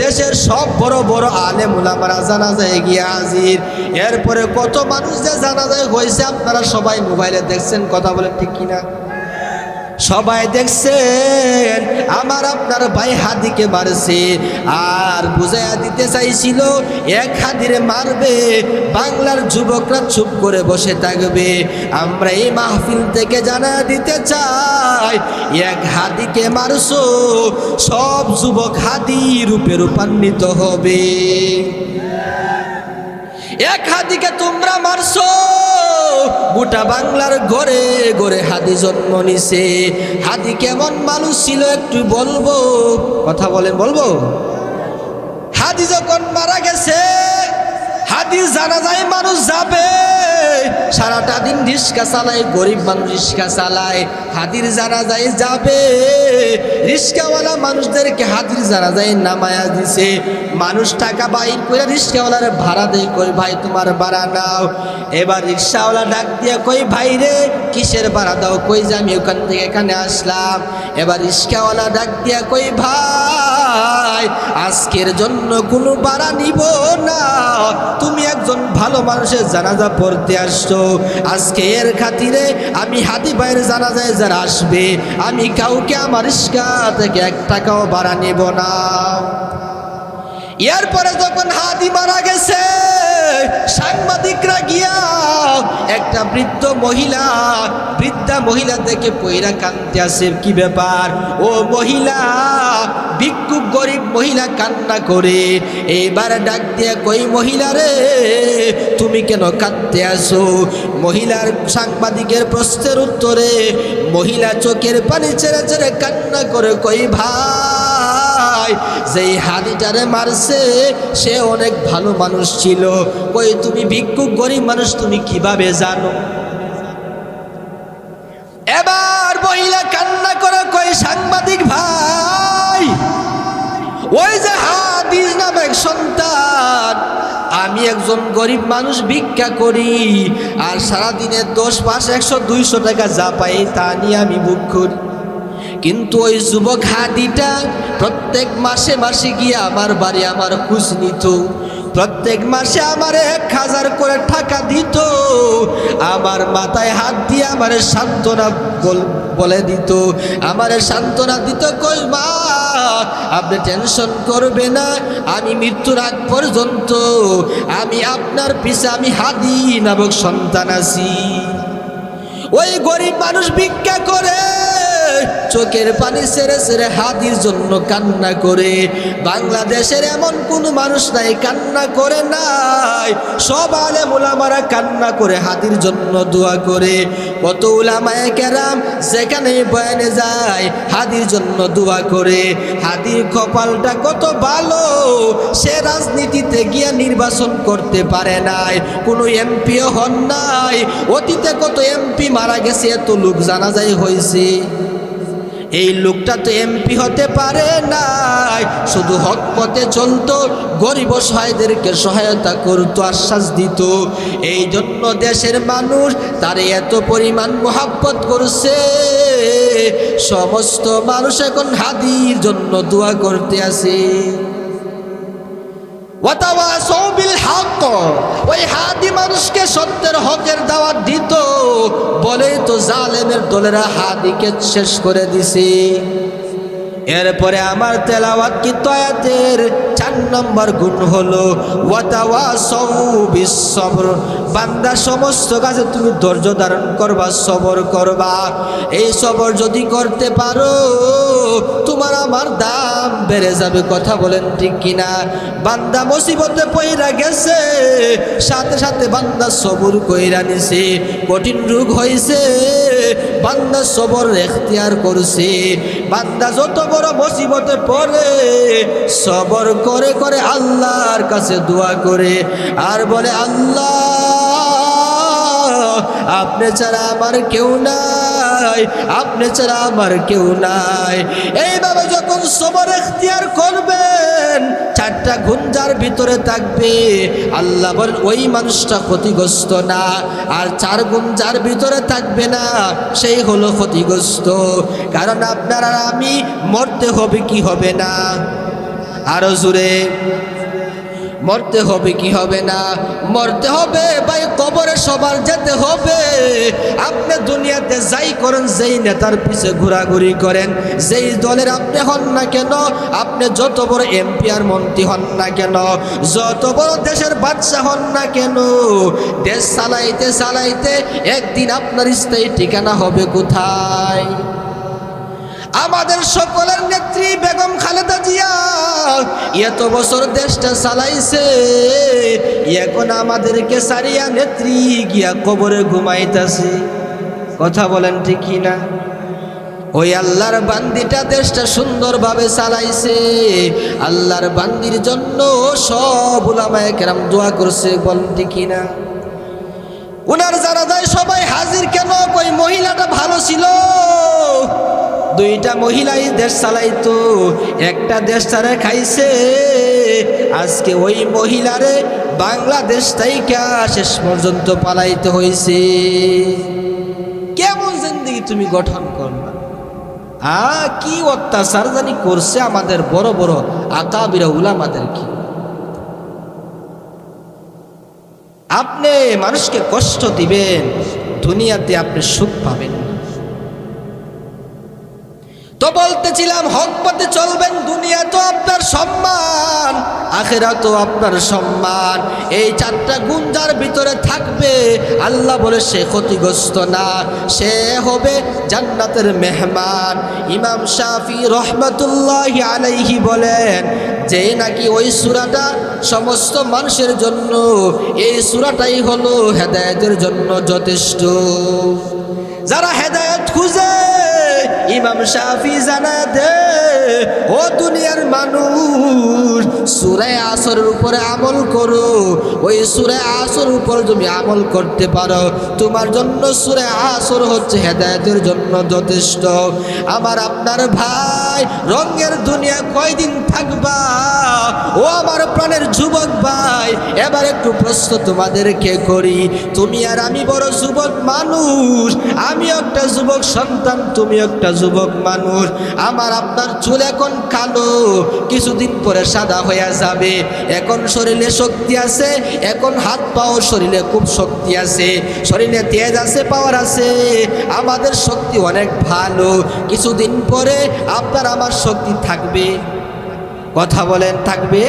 দেশের সব বড় বড় আলেম উলামারা জানাজায় গিয়ে হাজির। এরপরে কত মানুষ যে জানাজায় হয়েছে আপনারা সবাই মোবাইলে দেখছেন। কথা বলেন ঠিক কিনা? সবাই দেখছেন। আমার আপনার ভাই হাদিকে মারছে, আর বুঝাইয়া দিতে চাইছিল 1 হাদিরে মারবে, বাংলার যুবকরা চুপ করে বসে থাকবে। আমরা এই মাহফিল থেকে জানা দিতে চাই, 1 হাদিকে মারছো, সব যুবক হাদি রূপে রূপান্বিত হবে। 1 হাদিকে তোমরা মারছো, গোটা বাংলার ঘরে ঘরে হাদি জন্ম নিছে। হাদি কেমন মানুষ ছিল একটু বলবো? কথা বলেন, বলবো? হাদি যখন মারা গেছে, হাদির জানাজায় মানুষ যাবে, সারাটা দিন রিক্সা চালায়, গরিব মানুষ রিক্সা চালায়, হাদির জানাজায় যাবে। রিক্সাওয়ালা মানুষদেরকে হাদির জানাজায় নামায়া দিছে। মানুষ টাকা বাইর করে রিক্সাওয়ালার ভাড়া দেয়, কই ভাই তোমার ভাড়া নাও। এবার রিক্সাওয়ালা ডাক দিয়ে কই ভাই রে কিসের ভাড়া দাও? কই যে আমি ওখান থেকে এখানে আসলাম। এবার রিক্সাওয়ালা ডাক দিয়া কই ভাই আজকের জন্য কোনো ভাড়া নিব না, তুমি একজন ভালো মানুষের জানাজা পড়তে আসছো, আজকে এর খাতিরে আমি হাদি ভাইয়ের জানাজায় যারা আসবে আমি কাউকে আমার রিক্সা থেকে 1 টাকাও ভাড়া নেব না। এরপরে যখন হাদি মারা গেছে, সাংবাদিকরা গিয়া একটা বৃদ্ধা মহিলা দেখে পয়রা কাঁদতে আসে। কি ব্যাপার? ও মহিলা ভিক্ষুক গরিব মহিলা কান্না করে। এইবার ডাক দিয়ে কই মহিলা রে তুমি কেন কাঁদতে আসো? মহিলার সাংবাদিকের প্রশ্নের উত্তরে মহিলা চোখের পানি ছেড়ে ছেড়ে কান্না করে কই ভাই যেই হাদিটারে মারছে সে অনেক ভালো মানুষ ছিল। কই তুমি ভিক্ষুক গরিব মানুষ তুমি কিভাবে জানো? এবার মহিলা কান্না করে কই সাংবাদিক ভাই ওই যে হাদিস নামের সন্তান, আমি একজন গরিব মানুষ ভিক্ষা করি, আর সারাদিনে 10, 5, 100, 200 টাকা যা পাই তা নিয়ে আমি বুক করি। কিন্তু ওই যুবক হাদিটা প্রত্যেক মাসে মাসে গিয়ে আমার বাড়ি আমার খোঁজ নিত, প্রত্যেক মাসে আমার 1000 করে টাকা দিত, আমার মাথায় হাত দিয়ে আমার সান্ত্বনা বলে দিত, আমার সান্ত্বনা দিত। কই মা আপনি টেনশন করবে না, আমি মৃত্যুর আগ পর্যন্ত আমি আপনার পিছে আমি হাদি নামক সন্তান আছি। ওই গরিব মানুষ ভিক্ষা করে চোখের পানি ছেড়ে ছেড়ে হাদির জন্য কান্না করে। বাংলাদেশের এমন কোন মানুষ নাই কান্না করে নাই, সব আলেম ওলামারা কান্না করে হাদির জন্য দোয়া করে। কত উলামায়ে কেরাম যেখানে বয়ানে যায় হাদির জন্য দোয়া করে। হাদির কপালটা কত ভালো, সে রাজনীতিতে গিয়ে নির্বাচন করতে পারে নাই, কোনো এমপিও হন নাই। অতীতে কত এমপি মারা গেছে, এত লোক জানাজাই হয়েছে। এই লোকটা তো এমপি হতে পারে নাই, শুধু হক পথে চলতো, গরিব অসহায়দেরকে সহায়তা করতো, আশ্বাস দিত। এই জন্য দেশের মানুষ তারে এত পরিমাণ মোহাব্বত করছে, সমস্ত মানুষ এখন হাদির জন্য দোয়া করতে আছে। ওয়াতাওয়াসাউ বিল হক, ওই হাদি মানুষকে সত্যের হকের দাওয়াত দিত, বলেই তো জালেমের দলেরা হাদিকে শেষ করে দিছে। এরপরে আমার তেলাওয়াত কি আয়াতের 4 নম্বর গুণ হলো ওয়াতাওয়াসাউ বিস সবর। বান্দা সমস্ত কাজে তুমি ধৈর্য ধারণ করবা, সবর করবা। এই সবর যদি করতে পারো তোমার আমার দাম বেড়ে যাবে। কথা বলেন ঠিক কিনা? বান্দা মুসিবতে পইরা গেছে, সাথে সাথে বান্দা সবর কইরা নিছে। কঠিন রোগ হয়েছে, বান্দা সবর এখতিয়ার করছে। বান্দা যত বড় মুসিবতে পড়ে সবর করে করে আল্লাহর কাছে দোয়া করে আর বলে, আল্লাহ আপনি ছাড়া আমার কেউ নাই, আপনি ছাড়া আমার কেউ নাই। এইভাবে যখন সবর এখতিয়ার করবেন, 4টা গুণ যার ভিতরে থাকবে, আল্লাহ বলেন ওই মানুষটা ক্ষতিগ্রস্ত না। আর 4 গুণ যার ভিতরে থাকবে না, সেই হলো ক্ষতিগ্রস্ত। কারণ আপনার আর আমি মরতে হবে কি হবে না? আরো জোরে, মরতে হবে কি হবে না? মরতে হবে ভাই, কবরে সবার যেতে হবে। আপনি দুনিয়াতে যাই করেন, যেই নেতার পিছে ঘোরাঘুরি করেন, যেই দলের আপনি হন না কেন, আপনি যত বড় এমপি আর মন্ত্রী হন না কেন, যত বড় দেশের বাদশা হন না কেন, দেশ চালাইতে চালাইতে একদিন আপনার স্থায়ী ঠিকানা হবে কোথায়? আমাদের সকলের নেত্রী বেগম খালেদা জিয়া এত বছর দেশটা চালাইছে, এখন আমাদেরকে সারিয়া নেত্রী গিয়া কবরে ঘুমাইতেছে। কথা বলেন ঠিক না? ওই আল্লাহর বান্দিটা দেশটা সুন্দরভাবে চালাইছে। আল্লাহর বান্দির জন্য সব উলামায়ে কেরাম দোয়া করছে। বলেন ঠিক না? ওনার যারা যায় সবাই হাজির কেন? ওই মহিলাটা ভালো ছিল, 2টা মহিলাই দেশ চালাইতো, একটা দেশ তারা খাইছে। আজকে ওই মহিলারে বাংলাদেশ থেকে শেষ পর্যন্ত পালাইতে হয়েছে। কেমন জিন্দেগি তুমি গঠন করলা? কি অত্যাচার জানি করছে আমাদের বড় বড় আকাবিরা উলামাদের। কি আপনি মানুষকে কষ্ট দিবেন, দুনিয়াতে আপনি সুখ পাবেন। তো বলতেছিলাম হক পথে চলবেন, দুনিয়া তো আপনার সম্মান, আখিরাত তো আপনার সম্মান। এই 4টা গুণ যার ভিতরে থাকবে, আল্লাহ বলে সে ক্ষতিগ্রস্ত না, সে হবে জান্নাতের মেহমান। ইমাম শাফি রহমাতুল্লাহি আলাইহি বলেন যে নাকি ওই সূরাটা সমস্ত মানুষের জন্য, এই সূরাটাই হলো হেদায়েতের জন্য যথেষ্ট। যারা হেদায়েত খুঁজে, ইমাম শাফি জানায় দে, ও দুনিয়ার মানুষ, সূরা আসরের উপরে আমল করো। ওই সূরা আসরের উপর তুমি আমল করতে পারো, তোমার জন্য সূরা আসর হচ্ছে হেদায়েতের জন্য যথেষ্ট। আমার আপনার ভাই, রঙের দুনিয়া কয়দিন থাকবা? ও আমার প্রাণের যুবক ভাই, এবার একটু প্রশ্ন তোমাদেরকে করি। তুমি আর আমি বড় যুবক মানুষ, আমি একটা যুবক সন্তান, তুমি একটা যুবক মানুষ। আমার আপনার চুল এখন কালো, কিছুদিন পরে সাদা হয়ে যাবে। এখন শরীরে শক্তি আছে, এখন হাত পাও শরীরে খুব শক্তি আছে, শরীরে তেজ আছে, পাওয়ার আছে, আমাদের শক্তি অনেক ভালো। কিছুদিন পরে আপনার আমার শক্তি থাকবে। কথা বলেন থাকবে?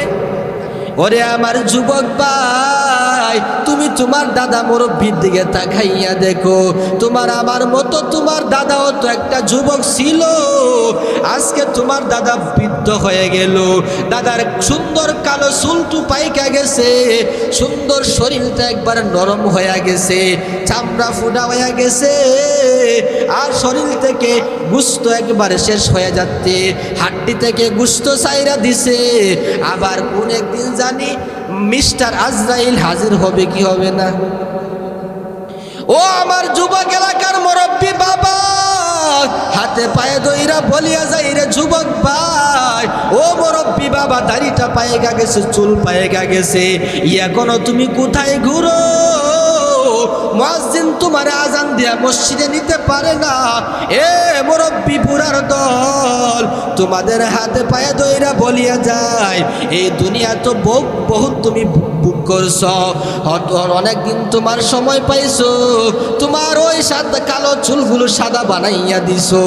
ওরে আমার যুবক ভাই, তুমি তোমার দাদা মুরব্বির দিকে তাকাইয়া দেখো, তোমার আমার মতো তোমার দাদাও তো একটা যুবক ছিল, আজকে তোমার দাদা বৃদ্ধ হয়ে গেল, দাদার সুন্দর কালো চুলটু পাইকা গেছে, সুন্দর শরীরটা একবার নরম হয়ে গেছে, চামড়া ফুটা হয়ে গেছে, আর শরীর থেকে গুস্ত একবারে শেষ হয়ে যাচ্ছে, হাড্ডি থেকে গুস্ত সাইরা দিছে। আবার কোন একদিন জানি মিস্টার আজরাইল হাজির হবে কি হবে না? ও আমার যুবক এলাকার মুরব্বী বাবা, হাতে পায়ে দইরা বলিয়া যাই রে যুবক ভাই, ও মুরব্বী বাবা, দাড়িটা পায়ে গেছে, চুল পায়ে গেছে, এখনো তুমি কোথায় ঘুরো? মুয়াজ্জিন তোমার আজান দিয়া মসজিদে নিতে পারে না। এ মুরব্বী বুড়ার দল, তোমাদের হাতে পায়ে দইরা বলিয়া যায়, এই দুনিয়া তো বহুত তুমি বুক করছো, অনেকদিন তোমার সময় পাইছো, তোমার ওই সাদা কালো চুলগুলো সাদা বানাইয়া দিছো,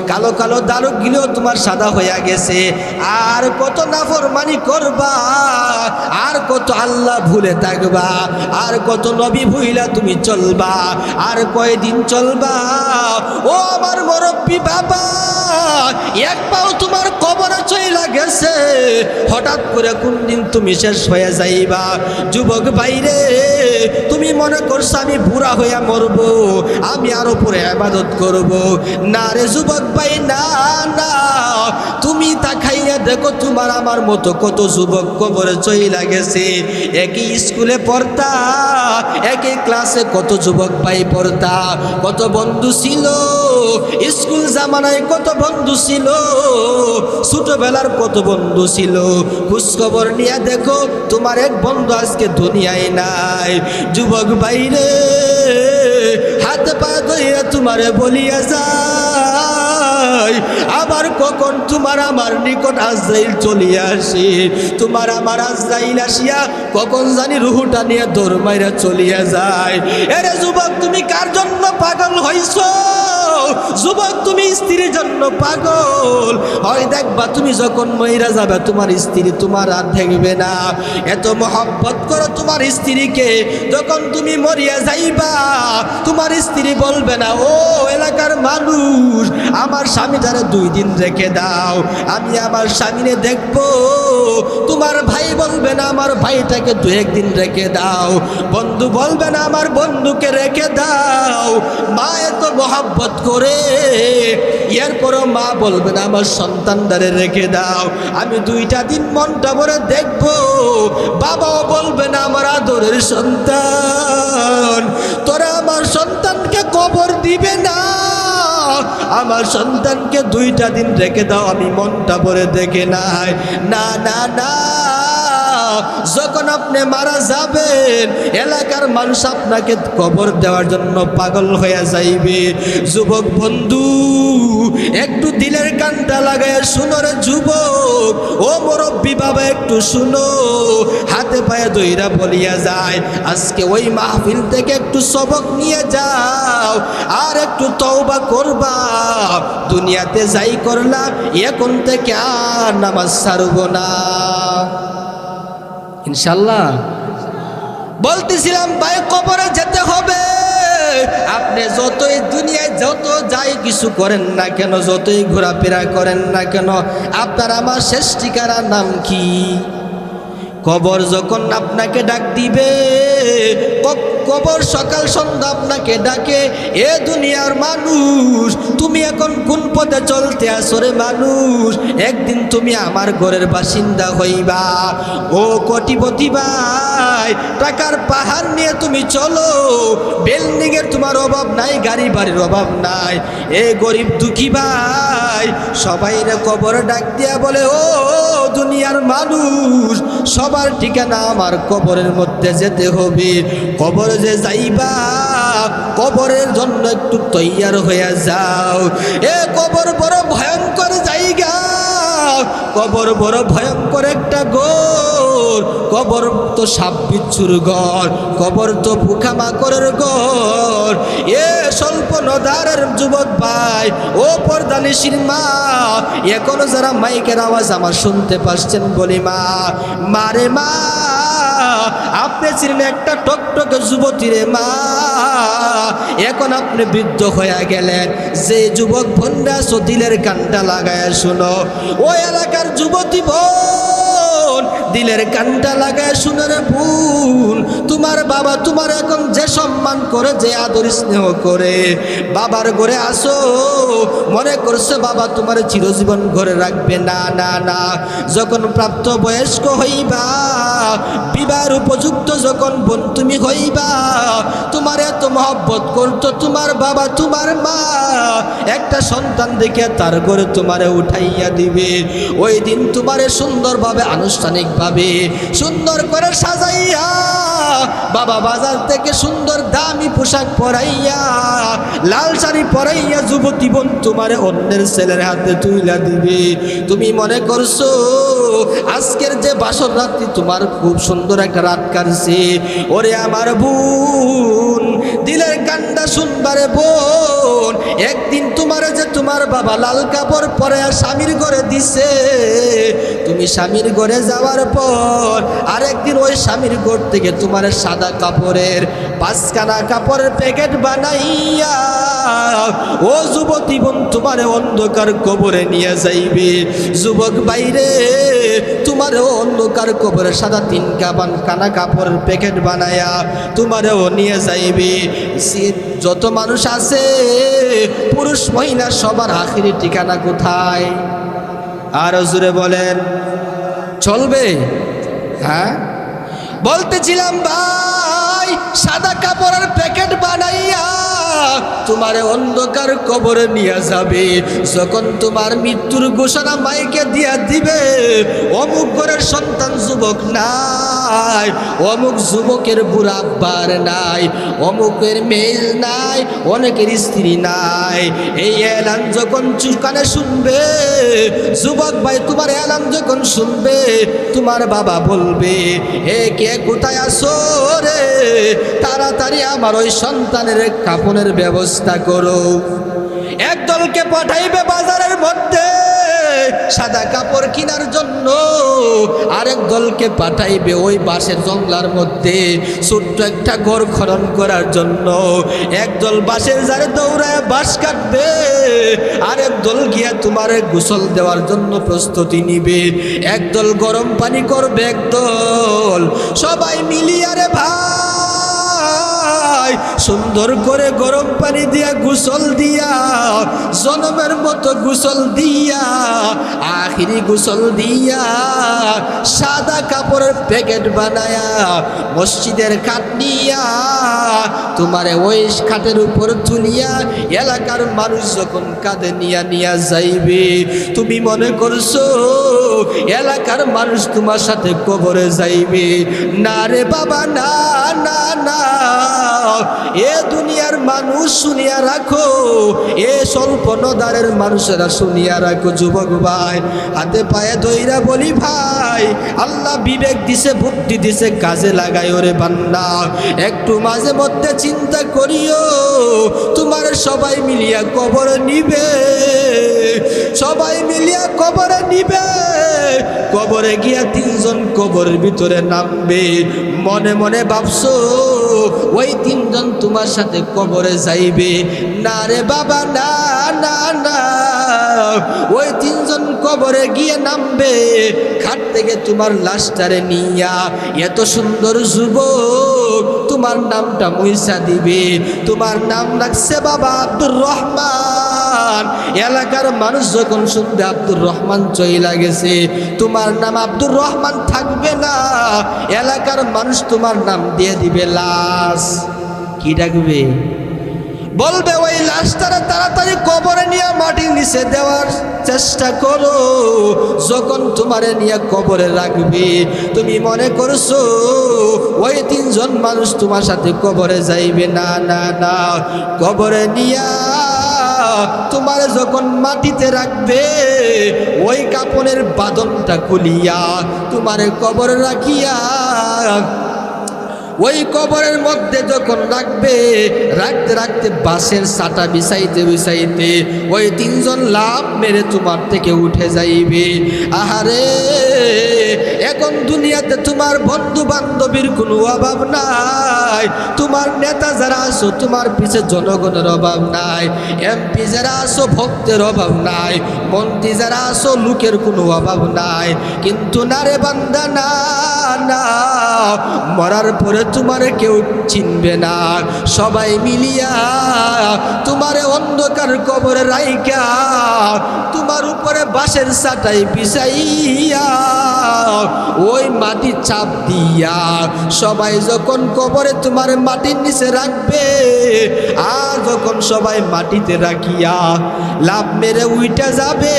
কালো কালো দাড়িগুলো তোমার সাদা হইয়া গেছে, আর কত নাফরমানি করবা, আর কত আল্লাহ ভুলে থাকবা, আর কত নবী ভুইলা তুমি চলবা, আর কয়দিন চলবা? ও আমার মুরব্বী বাবা, এক পাও তোমার কবরে চইলা গেছে, হঠাৎ করে কোন দিন তুমি শেষ হয়ে যাইবা। যুবক বাইরে, তুমি মনে করছো আমি বুড়া হইয়া মরব, আমি আরো পরে ইবাদত করব? না রে যুবক ভাই, না না, তুমি তাকাইয়া দেখো তোমার আমার মতো কত যুবক কবরে চইলা গেছে। একই স্কুলে পড়তা, একই ক্লাসে কত যুবক ভাই পড়তা, কত বন্ধু ছিল, স্কুল জামানায় কত বন্ধু ছিল, ছোটবেলার কত বন্ধু ছিল, খোঁজখবর নিয়ে দেখো তোমার এক বন্ধু আজকে দুনিয়ায় নাই। যুবক ভাইরে, হাতে পা ধইয়া তোমারে বলিয়া যায়, আবার কখন তোমার আমার নিকট আজরাইল চলিয়া আসে, তোমার আমার আজরাইল আসিয়া কখন জানি রুহুটা নিয়ে দৌড় মাইরা চলিয়া যায়। এরে যুবক, তুমি কার জন্য পাগল হইছ? যুবক, তুমি স্ত্রীর জন্য পাগল হয়। দেখবা তুমি যখন মইরা যাবে, তোমার স্ত্রী তোমার আর দেখবে না, এত মহব্বত করো তোমার স্ত্রীকে, যখন তুমি মরিয়া যাইবা তোমার স্ত্রী বলবে না, ও এলাকার মানুষ, আমার স্বামীটারে 2 দিন রেখে দাও, আমি আমার স্বামীরে দেখবো। তোমার ভাই বলবে না, আমার ভাইটাকে 2-1 দিন রেখে দাও। বন্ধু বলবে না, আমার বন্ধুকে রেখে দাও। মা এত মহব্বত করে, এরপরও মা বলবে না, আমার সন্তানদারে রেখে দাও, আমি 2টা দিন মনটা ভরে দেখবো। বাবাও বলবে না, আমার আদরের সন্তান, তোরা আমার সন্তানকে কবর দিবে না, আমার সন্তানকে 2টা দিন রেখে দাও, আমি মনটা ভরে দেখে নাই। না না না, যখন আপনি মারা যাবেন এলাকার মানুষ আপনাকে কবর দেওয়ার জন্য পাগল হয়ে যাইবে। যুবক বন্ধু, একটু দিলের কানটা লাগায় শুনো রে যুবক, ও মুরব্বী বাবা একটু শুনো, হাতে পায়ে দইরা বলিয়া যায়, আজকে ওই মাহফিল থেকে একটু সবক নিয়ে যাও, আর একটু তওবা করবা। দুনিয়াতে যাই করলাম, এখন থেকে আর নামাজ ছাড়ব না ইনশাল্লাহ। বলতেছিলাম ভাই, কবরে যেতে হবে। আপনি যতই দুনিয়ায় যত যাই কিছু করেন না কেন, যতই ঘোরাফেরা করেন না কেন, আপনার আমার শেষ ঠিকানার নাম কি? কবর যখন আপনাকে ডাক দিবে, কবর সকাল সন্ধ্যা আপনাকে ডাকে, এ দুনিয়ার মানুষ, তুমি এখন কোন পথে চলতে আসো রে মানুষ? একদিন তুমি আমার ঘরের বাসিন্দা হইবা। ও কোটিপতি ভাই, টাকার পাহাড় নিয়ে তুমি চলো, বিল্ডিং এর তোমার অভাব নাই, গাড়ি বাড়ির অভাব নাই। এ গরিব দুঃখী ভাই, সবাই রে কবর ডাক দিয়া বলে, ও দুনিয়ার মানুষ, সবার ঠিকানা আমার কবরের মধ্যে যেতে হবে। কবর যে যাইবা, কবরের জন্য একটু তৈয়ার হয়ে যাও। এ কবর বড় ভয়ঙ্কর জায়গা, কবর বড় ভয়ঙ্কর একটা ঘর। কবর তো সাপ বিচ্ছুর ঘর, কবর তো পোকামাকড়ের ঘর। এ স্বল্প নদারের যুবক ভাই, ও পর্দানিশীর মা, এখনো যারা মাইকের আওয়াজ আমার শুনতে পাচ্ছেন, বলি মা, মারে মা, আপনি ছিলেন একটা টকটকে যুবতী রে মা, এখন আপনি বৃদ্ধ হয়ে গেলেন। যে যুবক বোনরা আছো দিলের কানটা লাগায় শুনো, ওই এলাকার যুবতী বোন দিলের কানটা লাগায় শুনো রে বোন, তোমার বাবা তোমার এখন যে সম্মান করে, যে আদর স্নেহ করে, বাবার ঘরে আসো মনে করছে বাবা তোমার চিরজীবন ঘরে রাখবে। না না না, যখন প্রাপ্ত বয়স্ক হইবা, বিবাহের উপযুক্ত যখন বোন তুমি হইবা, তোমার এত মহব্বত করতো তোমার বাবা তোমার মা, একটা সন্তান দেখে তার ঘরে তোমারে উঠাইয়া দিবে। ওই দিন তোমারে সুন্দরভাবে আনুষ্ঠানিকভাবে সুন্দর করে সাজাইয়া বাবা বাজার থেকে সুন্দর দামি পোশাক পরাইয়া লাল শাড়ি পরাইয়া যুবতী বোন তোমারে অন্যের ছেলের হাতে তুইলা দিবে। তুমি মনে করছো আজকের যে বাসর রাত্রি তোমার খুব সুন্দর একটা রাত কাটছে। ওরে আমার বোন দিলের কান্ডা শুনবারে বোন, একদিন তোমারে যে তোমার বাবা লাল কাপড় পরে স্বামীর ঘরে দিছে, তুমি স্বামীর ঘরে যাওয়ার পর আরেকদিন ওই স্বামীর ঘর থেকে তোমার সাদা কাপড়ের 5খানা কাপড়ের প্যাকেট বানাইয়া ও যুবতী বোন তোমার অন্ধকার কবরে নিয়ে যাইবে। যুবক বাইরে তোমারও অন্ধকার কবরে সাদা 3খানা কাপড়ের প্যাকেট বানায়া তোমারও নিয়ে যাইবে। যত মানুষ আছে পুরুষ মহিলা সবার আখিরি ঠিকানা কোথায়? আরো জোরে বলেন, চলবে? হ্যাঁ বলতেছিলাম ভাই, সাদা কাপড়ের প্যাকেট বানাইয়া তোমার অন্ধকার কবরে নিয়ে যাবে। যখন তোমার মৃত্যুর ঘোষণা মাইকে দিয়া দিবে, অমুক ঘরের সন্তান যুবক নাই, অমুক যুবকের বুড়া আব্বার নাই, অমুকের মেয়ে নাই, অনেকের স্ত্রী নাই, এই এলান যখন কানে শুনবে যুবক ভাই, তোমার এলান যখন শুনবে তোমার বাবা বলবে, এ কে কোথায় আসো রে, তাড়াতাড়ি আমার ওই সন্তানের কাপড়ের ব্যবস্থা করো। একদলকে পাঠাইবে বাজারের মধ্যে সাদা কাপড় কেনার জন্য, আরেক দলকে পাঠাইবে ওই বাঁশের জঙ্গলার মধ্যে ছোট্ট একটা ঘর খনন করার জন্য। একদল বাঁশের জারে দৌড়ায় বাঁশ কাটবে, আরেক দল গিয়া তোমার গোসল দেওয়ার জন্য প্রস্তুতি নিবে। একদল গরম পানি করবে, একদল সবাই মিলিয়ে রে ভাই সুন্দর করে গরম পানি দিয়া গোসল দিয়া, জনমের মতো গোসল দিয়া, আখিরি গোসল দিয়া, সাদা কাপড়ের প্যাকেট বানায়া মসজিদের খাট নিয়া তোমারে ওই খাটের উপর তুলিয়া এলাকার মানুষ যখন কাঁধে নিয়া যাইবে, তুমি মনে করছো এলাকার মানুষ তোমার সাথে কবরে যাইবে? না রে বাবা, না না না, এ দুনিয়ার মানুষ শুনিয়া রাখো, এ স্বল্প নদারের মানুষেরা শুনিয়া রাখো। যুবক ভাই হাতে পায়ে ধইরা বলি ভাই, আল্লাহ বিবেক দিছে, বুদ্ধি দিছে, কাজে লাগাই ওরে বান্দা। একটু মাঝে মধ্যে চিন্তা করিও, তোমার সবাই মিলিয়া কবর নিবে, সবাই মিলিয়া কবরে নিবে। কবরে গিয়া 3 জন কবরের ভিতরে নামবে, মনে মনে ভাবছো ওই 3 জন তোমার সাথে কবরে যাইবে? না রে বাবা, না না না, ওই 3 জন কবরে গিয়ে নামবে, খাট থেকে তোমার লাশটারে নিয়া এত সুন্দর যুবক তোমার নামটা মুইসা দিবে। তোমার নাম রাখছে বাবা আব্দুর রহমান। এলাকার মানুষ যখন শুনবে আব্দুর রহমান চইলা গেছে, তোমার নাম আব্দুর রহমান থাকবে না, এলাকার মানুষ তোমার নাম দিয়ে দিবে লাশ। কি ডাকবে? বলবে ওই লাশটারে তাড়াতাড়ি কবরে নিয়ে মাটির নিচে দেওয়ার চেষ্টা করো। যখন তোমারে নিয়ে কবরে রাখবে, তুমি মনে করছো ওই 3 জন মানুষ তোমার সাথে কবরে যাইবে? না না না, কবরে নিয়া তোমার যখন মাটিতে রাখবে, ওই কাপড়ের বাঁধনটা খুলিয়া তোমারে কবরে রাখিয়া ওই কবরের মধ্যে যখন রাখবে, রাখতে রাখতে বাঁশের চাটা বিছাইতে বিছাইতে ওই তিনজন লাভ মেরে তোমার থেকে উঠে যাইবে। আহারে, এখন দুনিয়াতে তোমার বন্ধু বান্ধবীর কোনো অভাব নাই, তোমার নেতা যারা আছো তোমার পিছে জনগণের অভাব নাই, এমপি যারা আছো ভক্তের অভাব নাই, মন্ত্রী যারা আছো লোকের কোনো অভাব নাই। কিন্তু না রে বান্দা, না না, মরার পরে তোমার কেউ চিনবে না। সবাই মিলিয়া তোমার অন্ধকার কবরে রাইকা তোমার উপরে বাঁশের চাটাই বিছাইয়া ওই মাটি চাপ দিয়া সবাই যখন কবরে তোমার মাটির নিচে রাখবে, আর যখন সবাই মাটিতে রাখিয়া লাভ মেরে উইটা যাবে,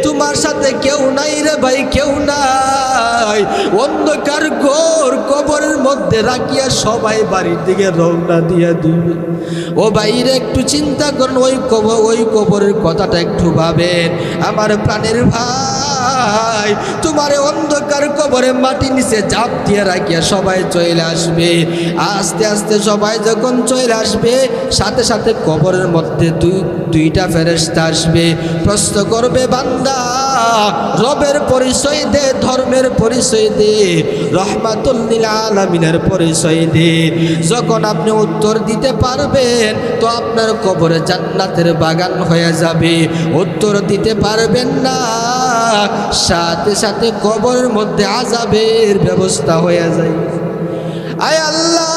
তোমার সাথে কেউ নাই রে ভাই, কেউ নাই। অন্ধকার ঘোর কবরের মধ্যে রাখিয়া সবাই বাড়ির দিকে রওনা দিয়ে দিবে। ও বাইরে একটু চিন্তা করুন, ওই কবরের কথাটা একটু ভাবেন আমার প্রাণের ভাই। তোমার অন্ধকার কবরে মাটি নিচে ঝাঁপ দিয়ে রাখিয়া সবাই চলে আসবে। আস্তে আস্তে সবাই যখন চলে আসবে, সাথে সাথে কবরের মধ্যে দুইটা ফেরেশতা আসবে, প্রশ্ন করবে বান্দা রবের পরিচয় দে, ধর্মের পরিচয় দে, রহমাতুল লিল আলামিনের পরিচয় দে। যখন আপনি উত্তর দিতে পারবেন তো আপনার কবরে জান্নাতের বাগান হয়ে যাবে। উত্তর দিতে পারবেন না, সাথে সাথে কবরের মধ্যে আযাবের ব্যবস্থা হয়ে যায়। আয় আল্লাহ,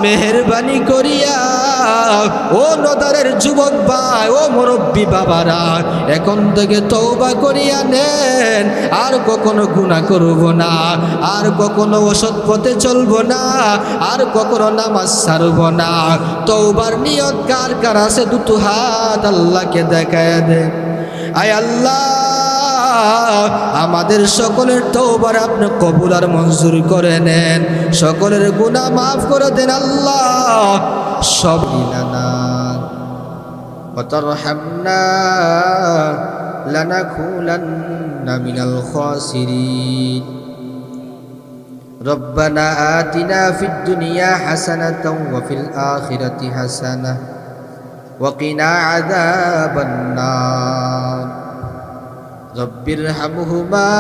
মেহেরবানি করিয়া ও নদরের যুবক ভাই, ও মুরব্বী বাবারা, এখন থেকে তওবা করিয়া নেন। আর কখনো গুনাহ করব না, আর কখনো অসৎ পথে চলব না, আর কখনো নামাজ ছাড়ব না। তওবার নিয়ত কার কার আছে দুটো হাত আল্লাহকে দেখায় দেন। আয় আল্লাহ, আমাদের সকলের তওবার আপনি কবুল আর মঞ্জুর করে নেন, সকলের গুনাহ মাফ করে দেন আল্লাহ। সব লানা ওয়াতারহামনা লানাকুলান্না মিনাল খাসিরিন। রব্বানা আতিনা ফিদ দুনিয়া হাসানাতাও ওয়া ফিল আখিরাতি হাসানাহ ওয়া কিনা আযাবান নার। রব্বিরহামহুমা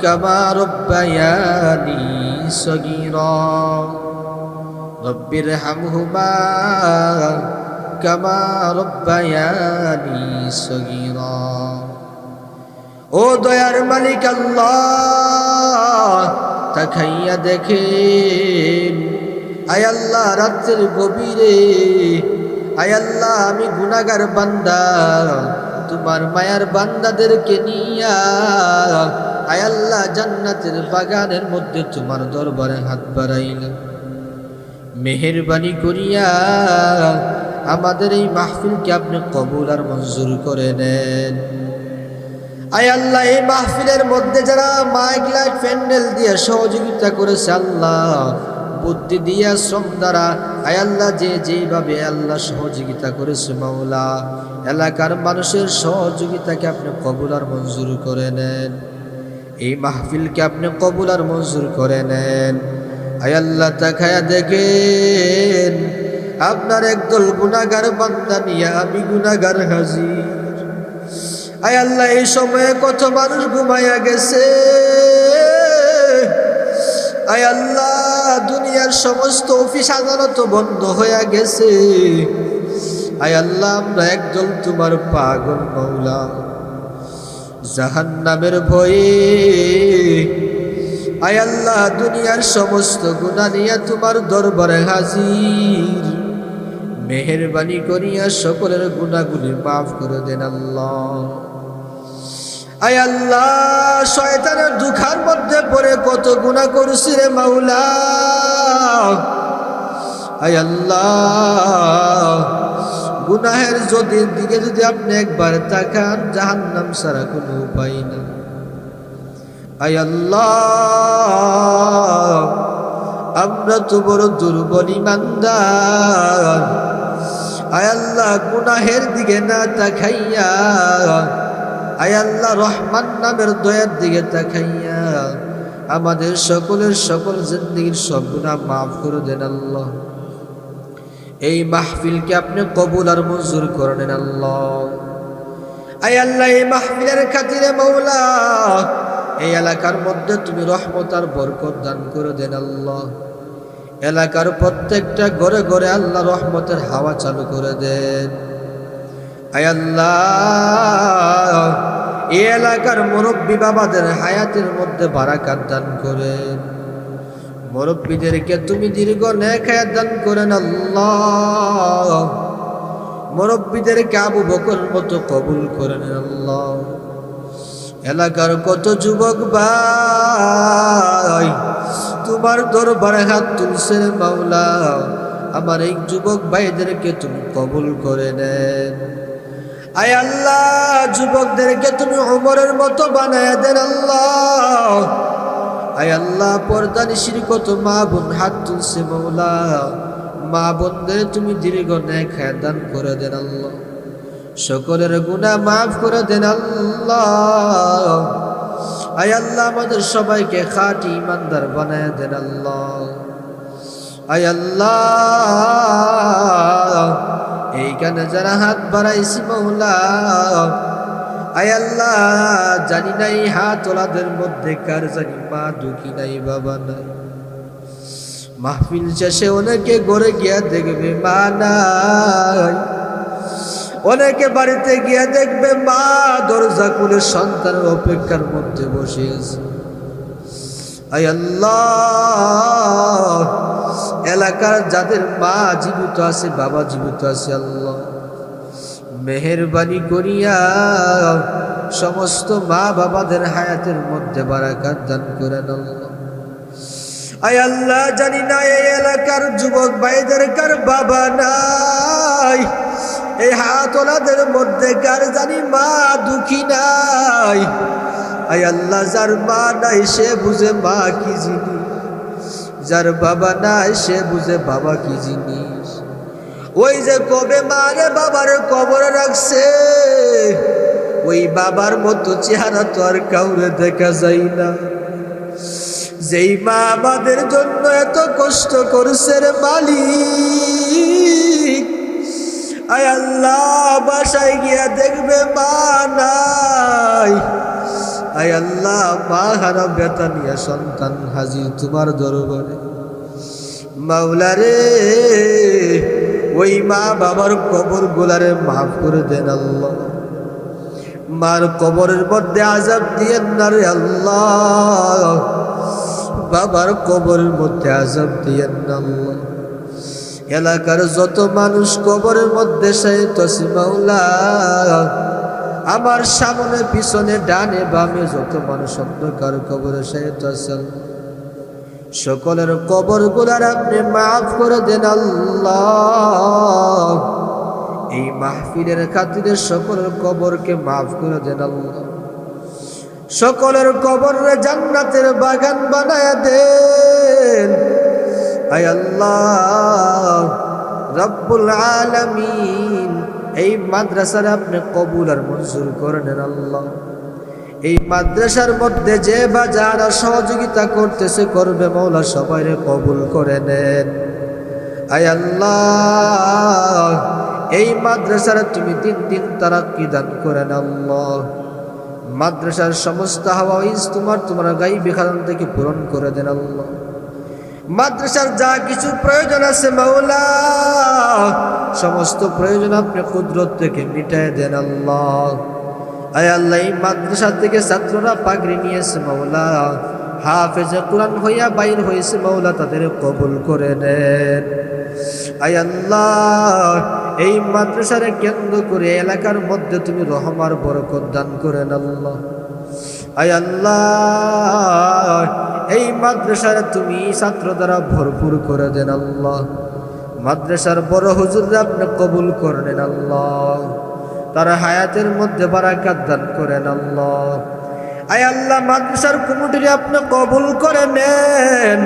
কামা রব্বায়ানি সগীরা। রব্বিরহামহুমা কামা রব্বায়ানি সগীরা। ও দয়ার মালিক আল্লাহ, তাকাইয়া দেখেন আয় আল্লাহ রাতের গভীরে, আয় আল্লাহ আমি গুনাহগার বান্দা, তোমার মায়ার বান্দাদেরকে নিয়া আয় আল্লাহ জান্নাতের বাগানের মধ্যে তোমার দরবারে হাত বাড়াইলাম। মেহেরবানি করিয়া আমাদের এই মাহফিলকে আপনি কবুল আর মঞ্জুর করে নেন। আয় আল্লাহ, এই মাহফিলের মধ্যে যারা মাইক লাইট প্যান্ডেল দিয়ে সহযোগিতা করেছে আল্লাহ, বুদ্ধি দিয়া শ্রম দ্বারা আয় আল্লাহ যে যেইভাবে আল্লাহ সহযোগিতা করেছে মাওলা, এলাকার মানুষের সহযোগিতাকে আপনি কবুল আর মঞ্জুর করে নেন। এই মাহফিলকে আপনি কবুল আর মঞ্জুর করে নেন। আয় আল্লাহ, তাকায়া দেখেন আপনার একদল গুনাহগার বান্দা নিয়ে আমি গুনাহগার হাজির। আয় আল্লাহ, এই সময়ে কত মানুষ ঘুমাইয়া গেছে। আয় আল্লাহ, দুনিয়ার সমস্ত অফিস আদালত বন্ধ হয়ে গেছে। আয় আল্লাহ, আমরা একদল তোমার পাগল মাওলা, জাহান্নামের ভয়ে আয় আল্লাহ দুনিয়ার সমস্ত গুনাহ নিয়ে তোমার দরবারে হাজির। মেহেরবানি করিয়া সকলের গুনাহগুলি মাফ করে দেন আল্লাহ। আয় আল্লাহ, শয়তানের দুখার মধ্যে পড়ে কত গুনাহ করছি রে মাওলা। আয় আল্লাহ, গুনাহের দিকে যদি আপনি একবার তাকান, জাহান্নাম ছাড়া কোনো উপায় না। আয় আল্লাহ, আমরা তো বড় দুর্বল ইমানদার। আয় আল্লাহ, গুনাহের দিকে না তাকাইয়া আয় আল্লাহ রহমান নামের দয়ার দিকে তাকাইয়া আমাদের সকলের সকল জিন্দেগীর সব গুনাহ মাফ করে দেন আল্লাহ। এই মাহফিলকে আপনি কবুল আর মঞ্জুর করে নেন আল্লাহ। আয় আল্লাহ এই মাহফিলের খাতিরে মাওলা এই এলাকার মধ্যে তুমি রহমত আর বরকত দান করে দেন আল্লাহ। এলাকার প্রত্যেকটা ঘরে ঘরে আল্লাহ রহমতের হাওয়া চালু করে দেন। আয় আল্লাহ এই এলাকার মুরব্বী বাবাদের হায়াতের মধ্যে বারাকাত দান করেন। মুরব্বীদেরকে তুমি দীর্ঘ নেক হায়াত দান করেন আল্লাহ। মুরব্বীদেরকে আবু বকরের মতো কবুল করেন আল্লাহ। এলাকার কত যুবক ভাই তোমার দরবারে হাত তুলছে মাওলা, আমার এই যুবক ভাইদেরকে তুমি কবুল করে নেন। আয় আল্লাহ যুবকদেরকে তুমি ওমরের মতো বানায় দেন আল্লাহ। আয় আল্লাহ পর্দানিশীর কত মা বোন হাত তুলছে মাওলা, মা বোনদের তুমি দীর্ঘ নেক হায়াত দান করে দেন আল্লাহ। সকলের গুনাহ মাফ করে দেন আল্লাহ। আয় আল্লাহ আমাদের সবাইকে খাঁটি ইমানদার বানায় দেন আল্লাহ। আয় আল্লাহ এইখানে যারা হাত বাড়াইছি মাওলা, আয় আল্লাহ জানি না এই হাত ওলাদের মধ্যে কার জানি মা দুঃখী নাই বাবা নাই। মাহফিল শেষে অনেকে ঘরে গিয়া দেখবে মা নাই, অনেকে বাড়িতে গিয়া দেখবে মা দরজা খুলে সন্তানের অপেক্ষার মধ্যে বসে আছে। আয় আল্লাহ এলাকার যাদের মা জীবিত আছে বাবা জীবিত আছে আল্লাহ মেহেরবানি করিয়া সমস্ত মা বাবাদের হায়াতের মধ্যে বারাকাত দান করেন আল্লাহ। আয় আল্লাহ জানি না এই এলাকার যুবক ভাইদের কার বাবা নাই, এই হাতওয়ালাদের মধ্যে কার জানি মা দুঃখী নাই। আয় আল্লাহ যার মা নাই সে বুঝে মা কি জিনিস, যার বাবা নাই সে বুঝে বাবা কি জিনিস। ওই যে কবে মারে বাবার কবরে রাখছে, ওই বাবার মতো চেহারা তো আর কাউরে দেখা যায় না। যেই মা আমাদের জন্য এত কষ্ট করছে রে মালিক, আয় আল্লাহ বাসায় গিয়া দেখবে মা নাই। আয় আল্লাহ মা হারা ব্যথা নিয়ে সন্তান হাজির তোমার দরবারে মাওলা রে। ওই মা বাবার কবর গুলারে মাফ করে দেন আল্লাহ। মার কবরের মধ্যে আযাব দিয়েন না রে আল্লাহ, বাবার কবরের মধ্যে আযাব দিয়েন না আল্লাহ। এলাকার যত মানুষ কবরের মধ্যে শায়িতাছে মাওলা, আমার সামনে পিছনে ডানে বামে যত মানুষ অন্ধকার কবরে শায়িতাছে, সকলের কবর গুলার আপনি মাফ করে দেন আল্লাহ। এই মাহফিলের খাতিরে সকলের কবরকে মাফ করে দেন আল্লাহ। সকলের কবরে জান্নাতের বাগান বানায় দেন। আয় আল্লাহ রব্বুল আলামিন এই মাদ্রাসার আপনি কবুল আর মঞ্জুর করে নেন আল্লাহ। এই মাদ্রাসার মধ্যে যে বা যারা সহযোগিতা করতেছে করবে মাওলা সবাইরে কবুল করে নেন। আয় আল্লাহ এই মাদ্রাসার তুমি দিন দিন তারাক্কি দান করেন আল্লাহ। মাদ্রাসার সমস্ত হাওয়াইজ তোমার গায়বী খাজানা থেকে পূরণ করে দেন আল্লাহ। মাদ্রাসার যা কিছু প্রয়োজন আছে মাওলা সমস্ত প্রয়োজন আপনি কুদরত থেকে মিটায় দেন আল্লাহ। আয় আল্লাহ এই মাদ্রাসা থেকে ছাত্ররা পাগড়ি নিয়েছে মাওলা, হাফেজে কুরআন হইয়া বাইর হয়েছে মাওলা, তাদের কবুল করে নেন। আয় আল্লাহ এই মাদ্রাসারে কেন্দ্র করে এলাকার মধ্যে তুমি রহমার বরকত দান করেন আল্লাহ। আয় আল্লাহ এই মাদ্রাসারে তুমি ছাত্র দ্বারা ভরপুর করে দেন আল্লাহ। মাদ্রাসার বড় হুজুররা আপনি কবুল করে নেন আল্লাহ, তারা হায়াতের মধ্যে বারাকাত দান করেন আল্লাহ। আয় আল্লাহ মাদ্রাসার কমিটিকে আপনি কবুল করে নেন।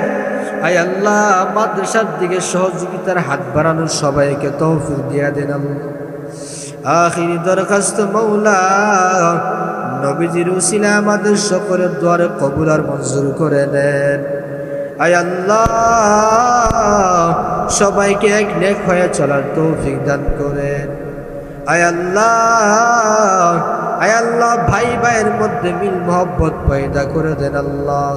আয় আল্লাহ মাদ্রাসার দিকে সহযোগিতার হাত বাড়ানোর সবাইকে তৌফিক দিয়া দেন আল্লাহ। আখিরি দরখাস্ত মাওলা নবীজির উসিলা আমাদের সকলের দোয়ারে কবুল আর মঞ্জুর করে নেন। আয় আল্লাহ, সবাইকে এক নেক হয়ে চলার তৌফিক দান করেন। আয় আল্লাহ, আয় আল্লাহ, ভাই ভাইয়ের মধ্যে মিল মোহব্বত পয়দা করে দেন আল্লাহ।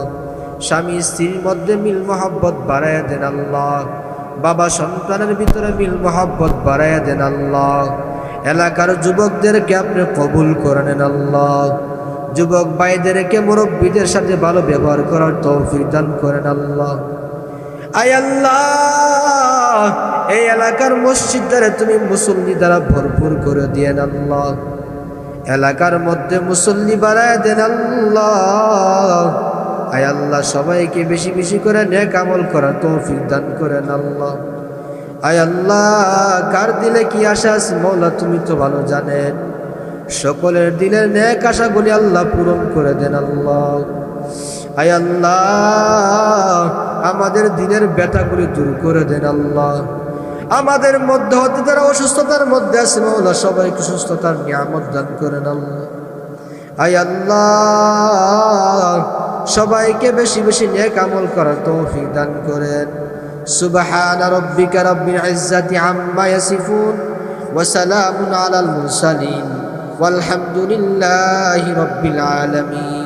স্বামী স্ত্রীর মধ্যে মিল মোহব্বত বাড়ায় দেন আল্লাহ। বাবা সন্তানের ভিতরে মিল মোহব্বত বাড়ায় দেন আল্লাহ। এলাকার যুবকদেরকে আপনি কবুল করে নেন আল্লাহ। যুবক ভাইদেরকে মুরব্বীদের সাথে ভালো ব্যবহার করার তৌফিক দান করেন আল্লাহ। আয় আল্লাহ, এই এলাকার মসজিদ দ্বারা তুমি মুসল্লি দ্বারা ভরপুর করে দিয়েন আল্লাহ। এলাকার মধ্যে মুসল্লি বাড়ায় দেন আল্লাহ। আয় আল্লাহ, সবাইকে বেশি বেশি করে নেক আমল করার তৌফিক দান করেন আল্লাহ। আয় আল্লাহ, কার দিলে কি আশা আছে মওলা তুমি তো ভালো জানেন। সকলের দিলের নেক আশাগুলি আল্লাহ পূরণ করে দেন আল্লাহ। আয় আল্লাহ, আমাদের দিনের ব্যথাগুলি দূর করে দেন আল্লাহ। আমাদের মধ্যে হতে যারা অসুস্থতার মধ্যে আছে মওলা সবাইকে সুস্থতার নিয়ামত দান করেন আল্লাহ। আয় আল্লাহ, সবাইকে বেশি বেশি নেক আমল করার তৌফিক দান করেন। সুবহান রাব্বিকা রাব্বিল ইজ্জাতি আম্মা ইয়াসিফুন ওয়া সালামুন আলাল মুরসালিন ওয়ালহামদুলিল্লাহি রাব্বিল আলামিন।